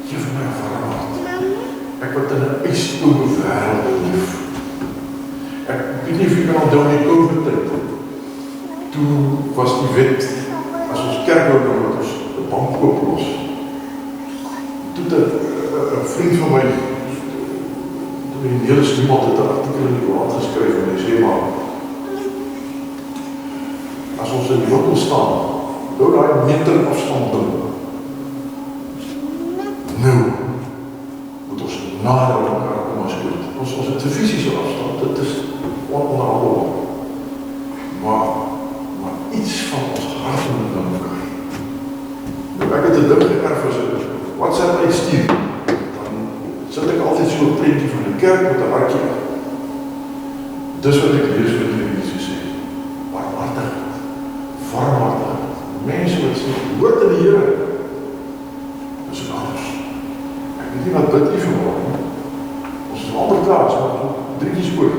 geef my 'n warm hart. Ek wat in 'n ijskoude wêreld leef. Ek weet nie of jy kan onthou in die COVID-tyd. Toe was die wet, as ons kerk wil doen, dat ons 'n bank ooplos. Toe 'n vriend van my, die hele niemand het 'n artikel in die koerant geskryf en hy sê maar, as ons in die winkel staan, hou daai meter afstand doen. Nou moet ons nader aan mekaar kom as goed. Ons het 'n fisiese afstand, dit is ononderhandelbaar. Maar iets van ons hart moet na mekaar. Nou ek het 'n ding geërf as ek WhatsApp uitstuur. Sit ek altyd so 'n prentjie van die kerk met 'n hartjie. Dis wat ek lees wat die Jesus sê. Barmhartigheid, warmhartigheid. Mense wat sê, hoort in die Here. Dis ook anders. Ek weet nie wat bid nie vanmorgen nie. Ons is al klaar, ons maak 3 oor.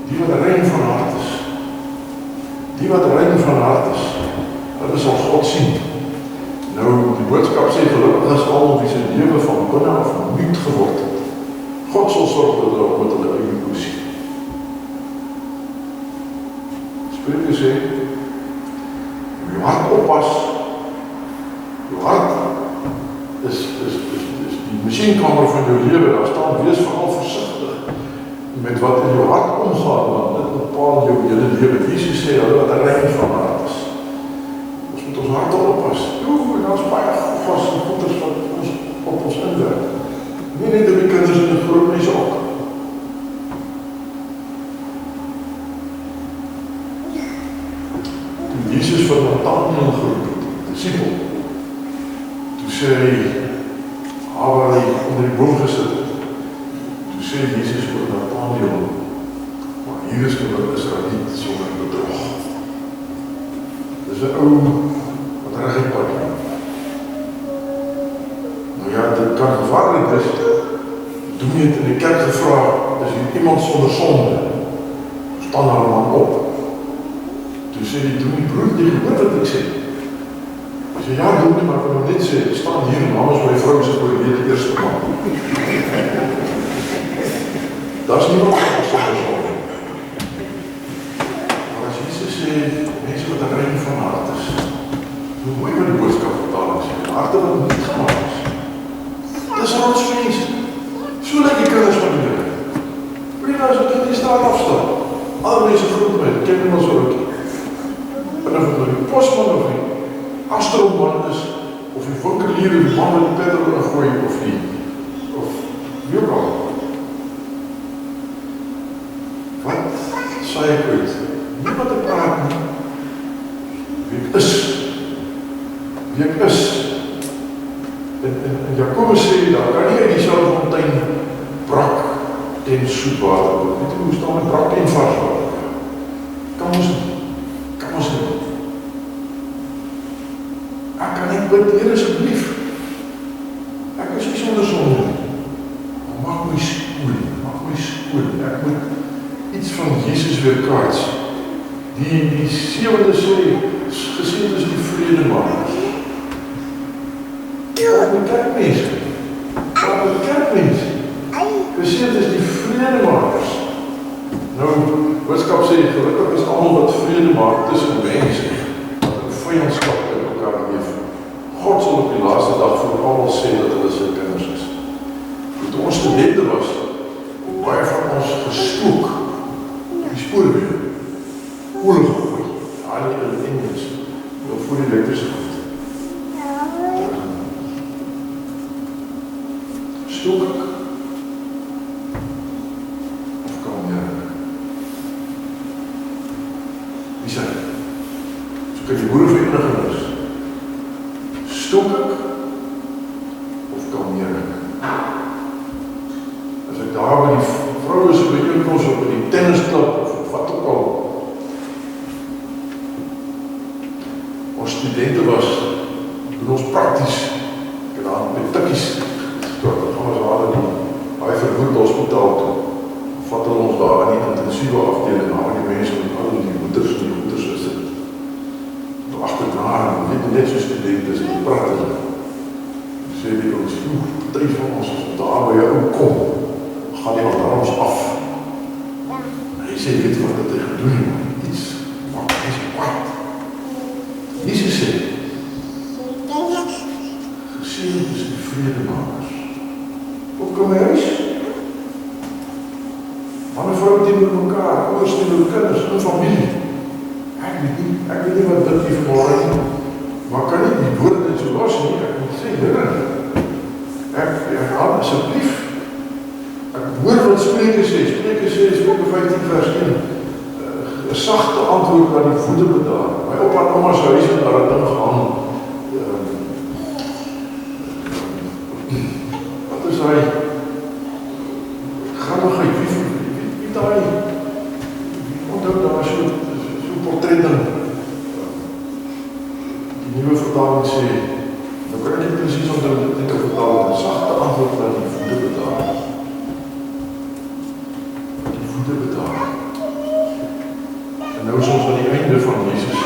Die wat rein van hart is. Die wat rein van hart is. Hulle sal God sien. Nou, die boodskap sê gelukkig is almal wie se lewe van binne af nuut geword het. God sal sorg dat hulle op met hulle eie koers sien. Spreuke sê, jou hart oppas, jou hart is die masjienkamer van jou lewe, daar staan, wees vooral versigtig met wat in jou hart omgaan, want dit bepaal jou hele lewe. Jesus sê, hulle wat rein van hart is. Ons moet ons hart oppas. Daar is baie vast en goeders wat ons op ons inwerk. Nie net die kinders en die groot mense ook. Toe Jesus van Nathanael geroep het, die discipel, toe sê hy, waar hy onder die boom gesit het, toe sê Jesus vir Nathanael, maar hier is nou 'n Israeliet sonder bedrog. Dis 'n ou wat reguit pad loop. Nou ja, dit kan gevaarlik wees. Doen jy het in die kerk gevra, is hier iemand sonder sonde? Staan daar 'n man op. Toe sê die broer, die gehoor wat ek sê. Hy sê, ja, doe nie, maar ek wil net sê, ek staan hier en namens my vrou sê, oor die eerste man. Daar is niemand sonder sonde. Maar as Jesus sê, mense wat rein van hart is, hoe mooi wat die boodskap vertaling sê, harte wat niet gemaakt is. Dis rotsmense. So lyk die kinders van die Here. Vriende, as ek in die straat afstaan, alle mense groet my, ken my so rukkie. En of het nou die postman of die astroman is, of die winkelier, of die man wat die petrol ingooi, of wie ook al. Wat saai ek uit? Nie wat ek praat nie. Wie ek is. Wie ek is. En Jakobus sê, daar kan nie uit die selfde fontein brak en soet water word. Weet jy hoe staan met brak en vars water? Kan ons nie. Ek kan nie bid, Heer asseblief. Ek is nie sonder sonde. Maar maak my skoon. Ek moet iets van Jesus weerkaats. Die sewende sê, gesê is die vredemakers. Wat met kerkmense? Gesê is die vredemakers. Nou, boodskap sê, gelukkig is almal wat vrede maak tussen mense, wat in vyandskap in mekaar leef. God sal op die laaste dag vir almal sê dat hulle sy kinders is. Toe ons studente was, baie van ons gestook die spoorweë, oorlog gegooi, daar in die Indians, voor die elektrische goed. Stook ek, of kan jy? Wie sê? So kan die boerevereniging is. Stook ek, of kalmeer ek? As ek daar by die vrou is op die inkomst, op die tennisklub, of wat ook al. Ons studente was, doen ons prakties, ek het daar met tikkies, dat gaan ons daar in die vervoerde hospitaal toe, vat hulle ons daar in die intensieve afdeling, daar die mense met al die moeders en die moeders is dit, achterna, net so student is, en praat hulle, sê die ons, partij van ons, as daar by jou kom, gaan die alarms af, en hy sê, weet wat het hy gedoen, iets, maar hy sê, wat? Jesus sê, gesê is die vredemakers, op kom my huis, man en vrou teenoor mekaar, ouders teenoor kinders, en familie. Ek weet nie wat dit hier vanmorgen nie, maar kan nie die woorde net so los nie, ek moet sê, Here, ek haal asseblief, ek hoor wat Spreuke sê, Spreuke 15 vers 1, 'n sagte antwoord aan die voete bedaar. My opa en oma's huis het daar 'n ding gehang, wat is hy, grappigheid, wie daai, onthou daar so portretten, die nieuwe vertaling sê, nou kan ek nie precies onder dit te vertaling, sagte antwoord aan die voete bedaar. Die voete bedaar. En nou is ons aan die einde van Jesus'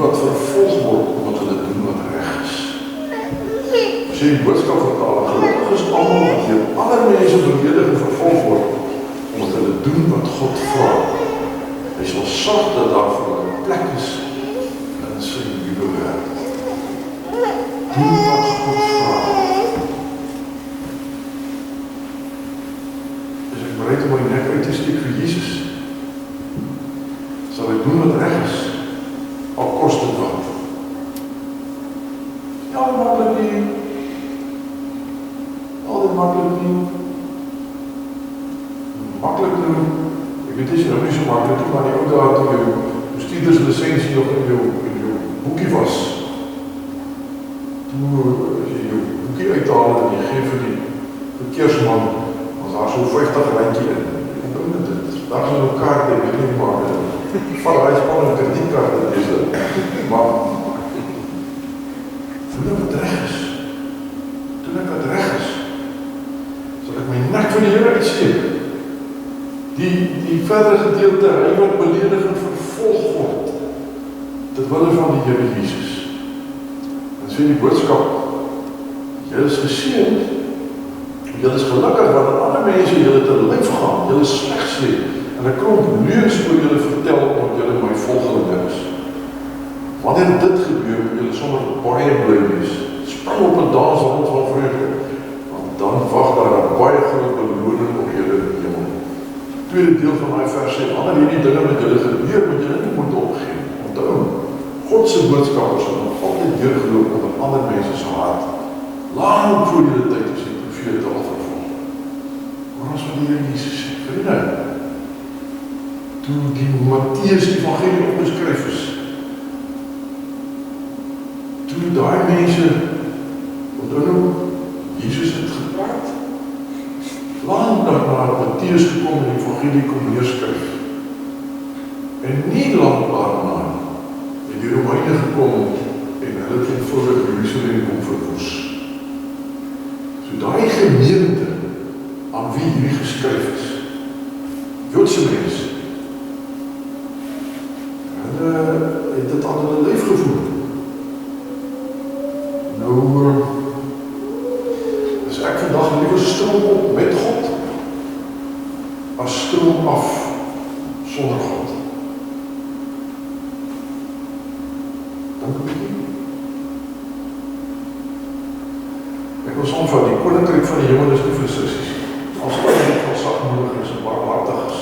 wat vervolg word omdat hulle doen wat reg is. As jy die boodskap vertaal, gelukkig is almal wat hier ander mense beledig en vervolg word omdat hulle doen wat God vra. Hy sal sorg dat daar vir hulle 'n plek is in sy nuwe wêreld. Doen wat God vra. Is ek bereid om my nek uit te steek vir Jesus? Sal ek doen wat reg is, al kost dit wat? Ja, makkelijk nie. Altijd makkelijk nie. Makkelijk doen. Ek weet is nou nie so makkelijk nie, maar die oude had toe jou bestuurderslicensie nog in jou boekie was. Toe as jy jou boekie uithaal en jy geef vir die verkeersman, was daar so 50 randjie in. Ek dink dit, daar is nou kaart, ek weet nie maar van hy span en kredietkaart in deze. Maar toen ek wat reg is, sal ek my nek van die Here uitsteek. Die verdere gedeelte, hy wat beledig en vervolg word, ter wille van die Here Jesus. En sê die boodskap, jy is geseënd, jy is gelukkig, want ander mense jy te lyf gaan, jy is sleg sê, en ek klomp leuns oor julle vertel, omdat julle my volgelinge is. Wanneer dit gebeur, moet julle sommer baie bly wees, spring op en dans rond van vreugde, want dan wag daar 'n baie groot beloning op julle in die hemel. Tweede deel van my vers sê, wanneer hierdie dinge met julle gebeur, moet julle nie moet opgee. Onthou, God se boodskappers sal nog altyd deurgeloop onder ander mense se hart. Lang voor julle tyd is die profete al vervolg. Maar ons wat die Here Jesus sê, vriende, toe die Matteus evangelie opgeskryf is, toe daai mense, onthou nou, Jesus het gepraat, lang daarna het Matteus gekom en die evangelie kom neerskryf. En nie lang daarna het die Romeine gekom en hulle het eenvoudig Jerusalem kom verwoes. So daai gemeente aan wie hierdie geskryf is, Joodse mense, hulle het dit aan hulle lyf gevoel. Nou, as ek vandag liever stroom op met God, as stroom af sonder God. Dink 'n bietjie. Ek wil soms van die koninkryk van die hemel is nie vir sissies. As koning van sagmoedig is en barmhartig is.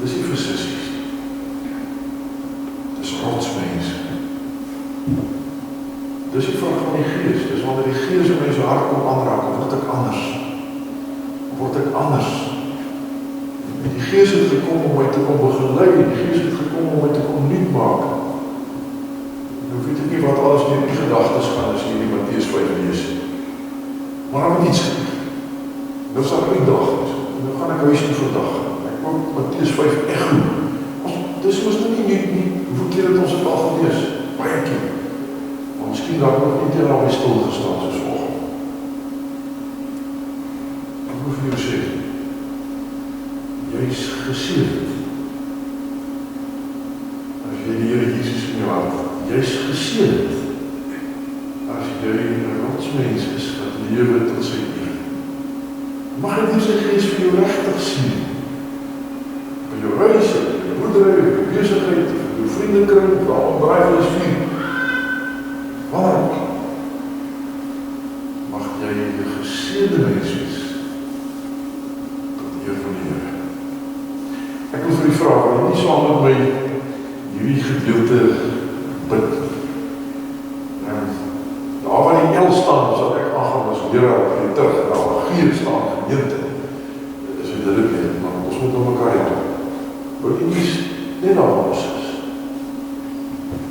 Dis nie vir sissies. Dis rotsmense. Dis die vraag van die Gees. Dis wanneer die Gees in my so hart kom aanraak, word ek anders. Die Gees het gekom om my te kom begelei, die Gees het gekom om my te kom nuut maak. Nou weet ek nie wat alles in die gedagtes gaan as jy die Matteus 5 lees. Maar dan moet iets gebeur. Nou sal ek dag is. Nou gaan ek huis toe vandag. Ek wil Matteus 5 echo. Dis mos nou nie, hoeveel keer het ons het al gelees? Baie keer. Maar miskien daar nog nie teen al my stil gestaan soos volgende. Ek moet vir jou sê, jy is geseënd. As jy die Here Jesus in jou hart, jy is geseënd. As jy 'n rotsmens is wat lewe tot sy eer. Mag hy sy Gees vir jou regtig sien. By jou huis, by jou boerdery, by jou besigheid, by jou vriendekring, waar omdraai is vir. Waar mag jy 'n geseënde mens wees tot eer van die Here. Ek wil vir die vraag, wil jy nie saam met my hierdie gedeelte bid? Daar waar die L staan, sal ek aangaan as leraar op die terug, en daar waar G staan, gemeente, is dit dit weet, maar ons moet aan mekaar help. Wil jy nie net aan ons is?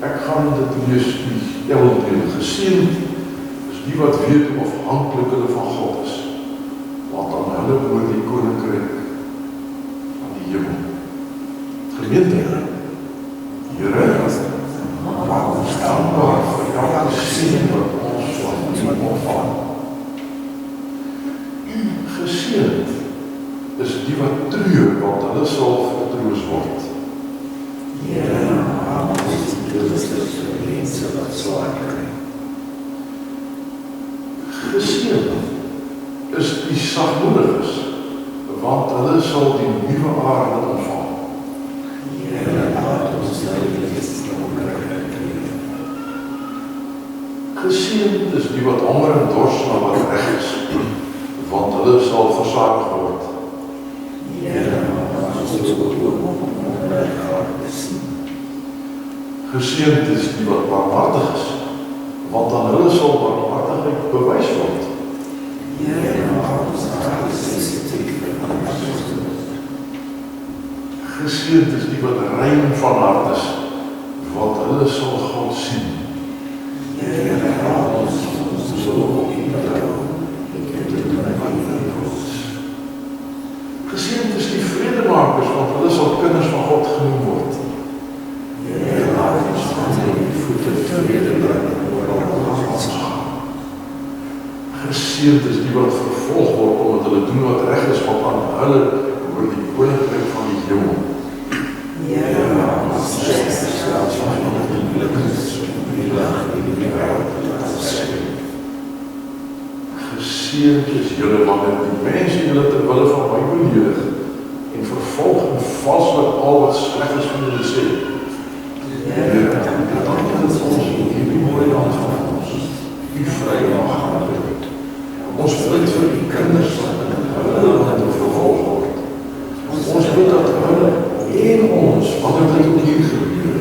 Ek gaan dit lees, die L deel, geseënd is die wat weet hoe afhanklik hulle van God is, want aan hulle behoort die koninkryk van die hemel. Gemeente, Here, maak ons dankbaar vir elke seën wat ons van U ontvang. Geseënd is die wat treur, want hulle sal vertroos word. Here, maak ons Geseënd is die sagmoediges, want hulle sal die nuwe aarde ontvang. Geseënd is die wat honger en dors na wat reg is, want hulle sal versadig word. Geseënd is die wat barmhartig is, want aan hulle sal barmhartigheid bewys word. Geseënd is die wat rein van hart is, want hulle sal God sien. Geseënd is die vredemakers, want hulle sal kinders van God genoem word. Geseënd is die wat vervolg word omdat hulle doen wat reg is, want aan hulle hoor die koninkryk van die hemel. Geseënd is julle wanneer die mense julle ter wille van my beledig en vervolg en valslik al wat sleg is van julle sê. Die vrydag gaan bid. Ons bid vir die kinders wat in hulle lande vervolg word. Ons bid dat hulle en ons, wanneer dit ook hier gebeur,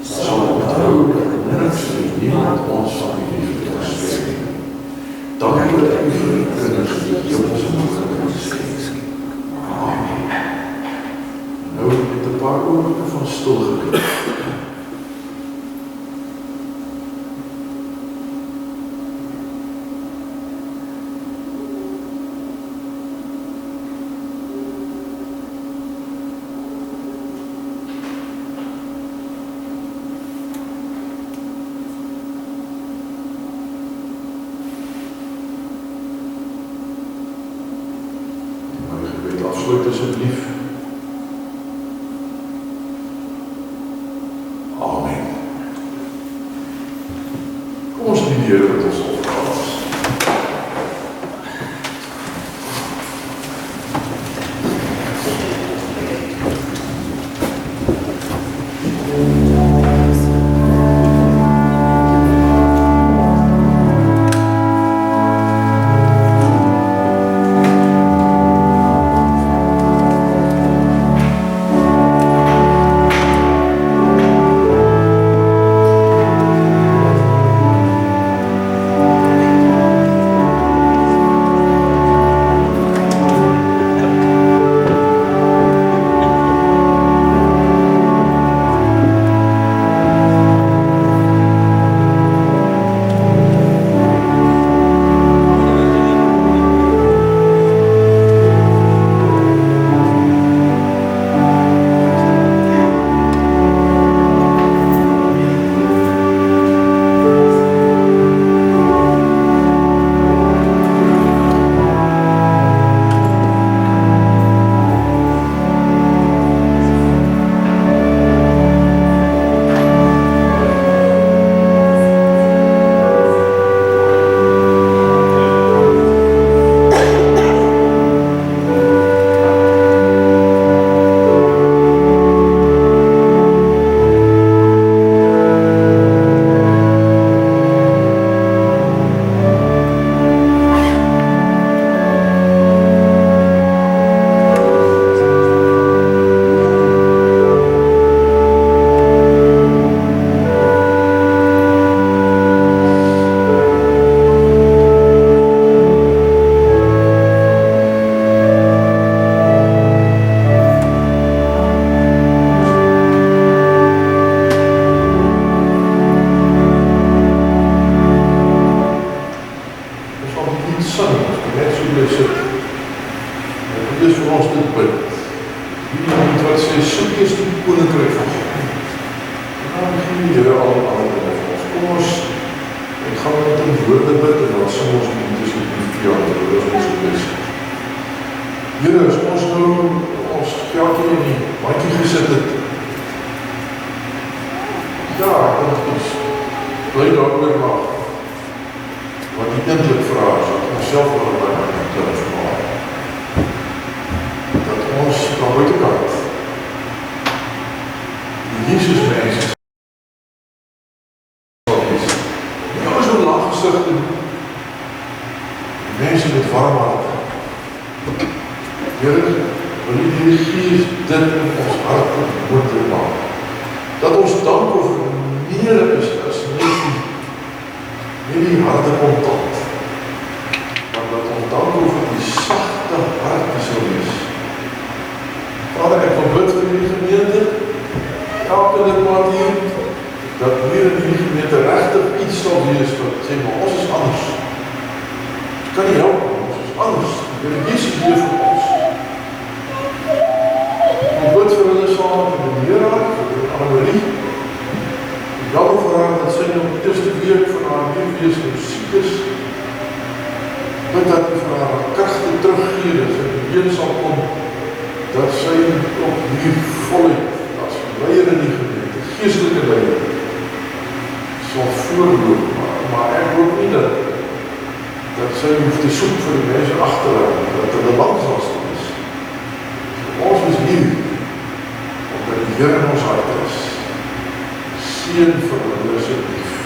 sal onthou dat niks en niemand ons van die liefde verspreek. Dank dat u vir die kinders die jongens mogelijk sê. Amen. Nou het 'n paar oomblikke van stil gebed. Afsluit asseblief. Amen. Kom ons dien die Here met ons offergawe. Here, as ons nou ons geldjie in die mandjie gesit het, ja, ons bly daaroor na. Wat die eintlik vra is, dat ons self wel by my klins maak. Dat ons aan buitekant die Jesus mense nie ons so laag gesig doen. Die mense met warm harte. Here, wil die Gees dit in ons harte moet maak. Dat ons dank of meer is as nie die harde kontant, maar dat ons dank over die sagte harte sal wees. Vader, ek wil bid vir die gemeente, elke lidmaat hier, dat hier in die gemeente regtig iets sal wees wat sê, maar ons is anders. Ons kan nie help, ons is anders. Die Jesus leef vir ons. Ek bid vir hulle saam met die Here, vir Annemarie. Ek dank vir haar dat sy nou die eerste week van haar leefwees nou siek is. Bid dat hy vir haar kragte teruggee, dat sy weer sal kom, dat sy ook hier voluit, as leier in die gemeente, geestelike leier, sal voorloop, maar ek hoop nie dat sy hoef te soek vir die mense agteraan, dat hulle lang sal wees. Ons is hier, omdat die Here in ons hart is. Seën vir hulle asseblief.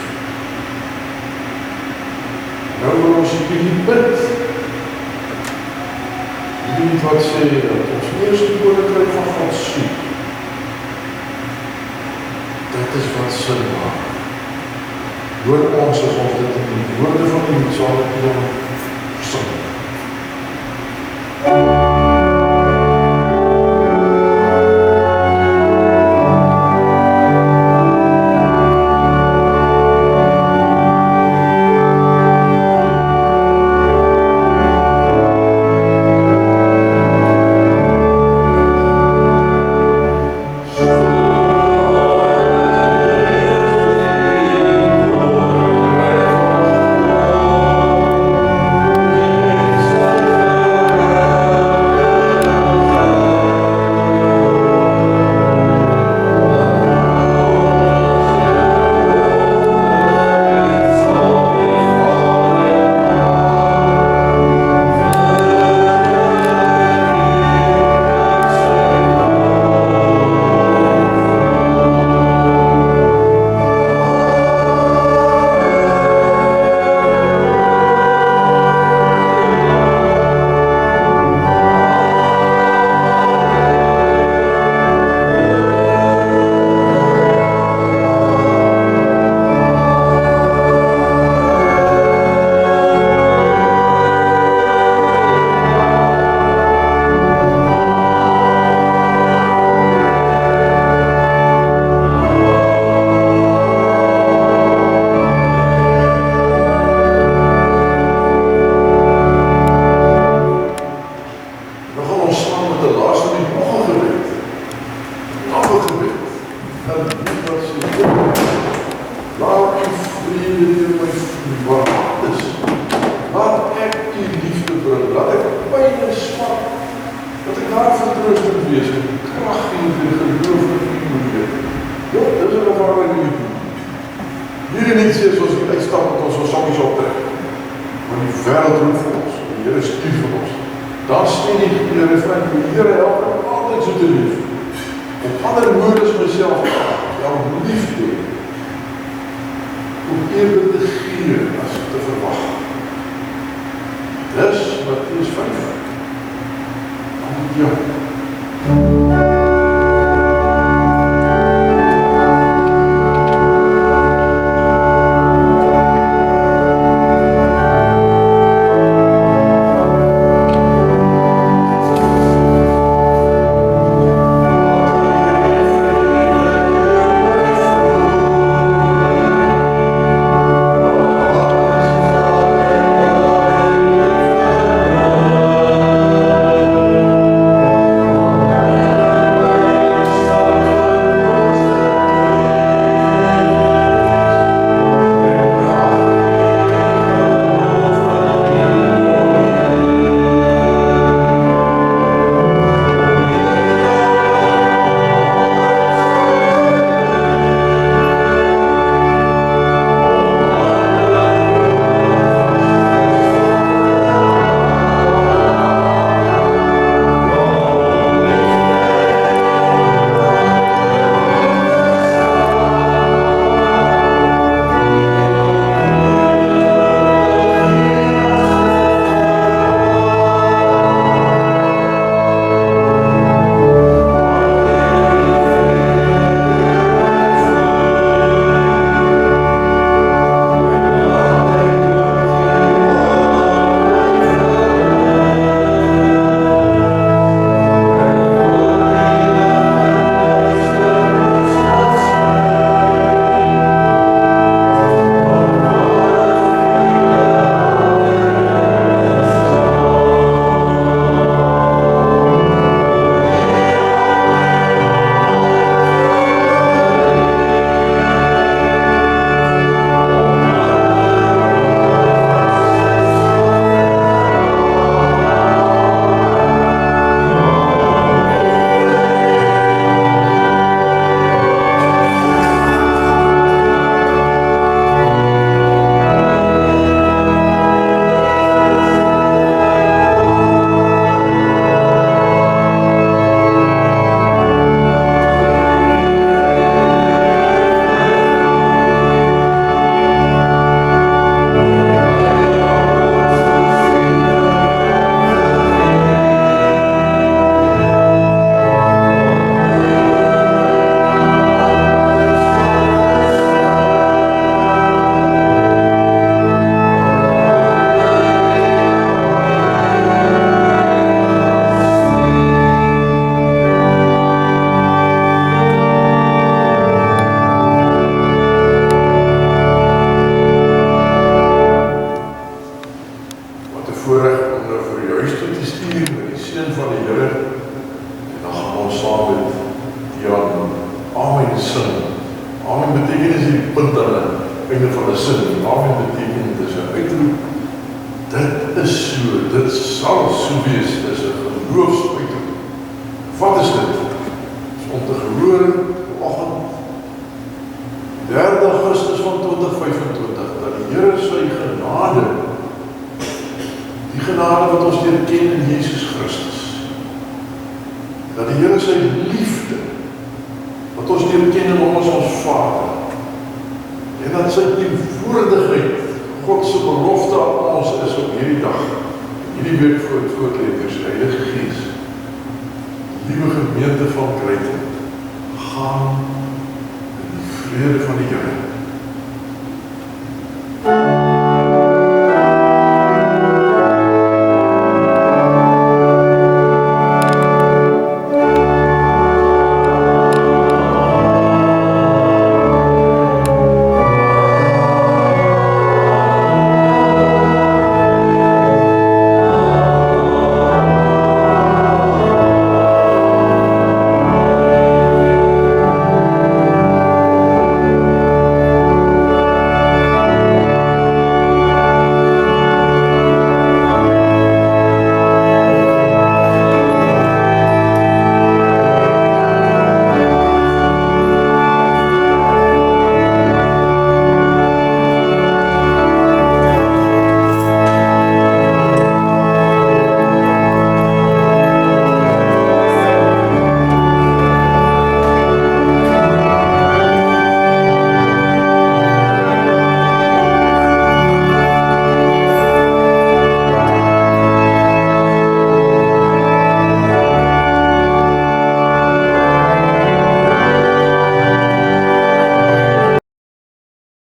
Nou wil ons hierdie bid. Hierdie wat sê dat ons eerste koninkryk van God soek. Dit is wat sin maak. Hoor ons as ons dit in die woorde van die Psalm sing. einde van 'n sin. Amen beteken dit is 'n uitroep. Dit is so, dit sal so wees, dis 'n geloofsuitroep. Wat is dit? Dis om te gehoor vanoggend 3 Augustus van 2025 dat die Here sy genade, die genade wat ons leer ken in Jesus Christus, dat die Here sy liefde wat ons leer ken in hom as ons Vader, en dat sy teenwoordigheid, God se belofte aan ons is op hierdie dag, hierdie week voortletters, Heilige Gees, liewe gemeente van Kruiten, gaan in die vrede van die Here.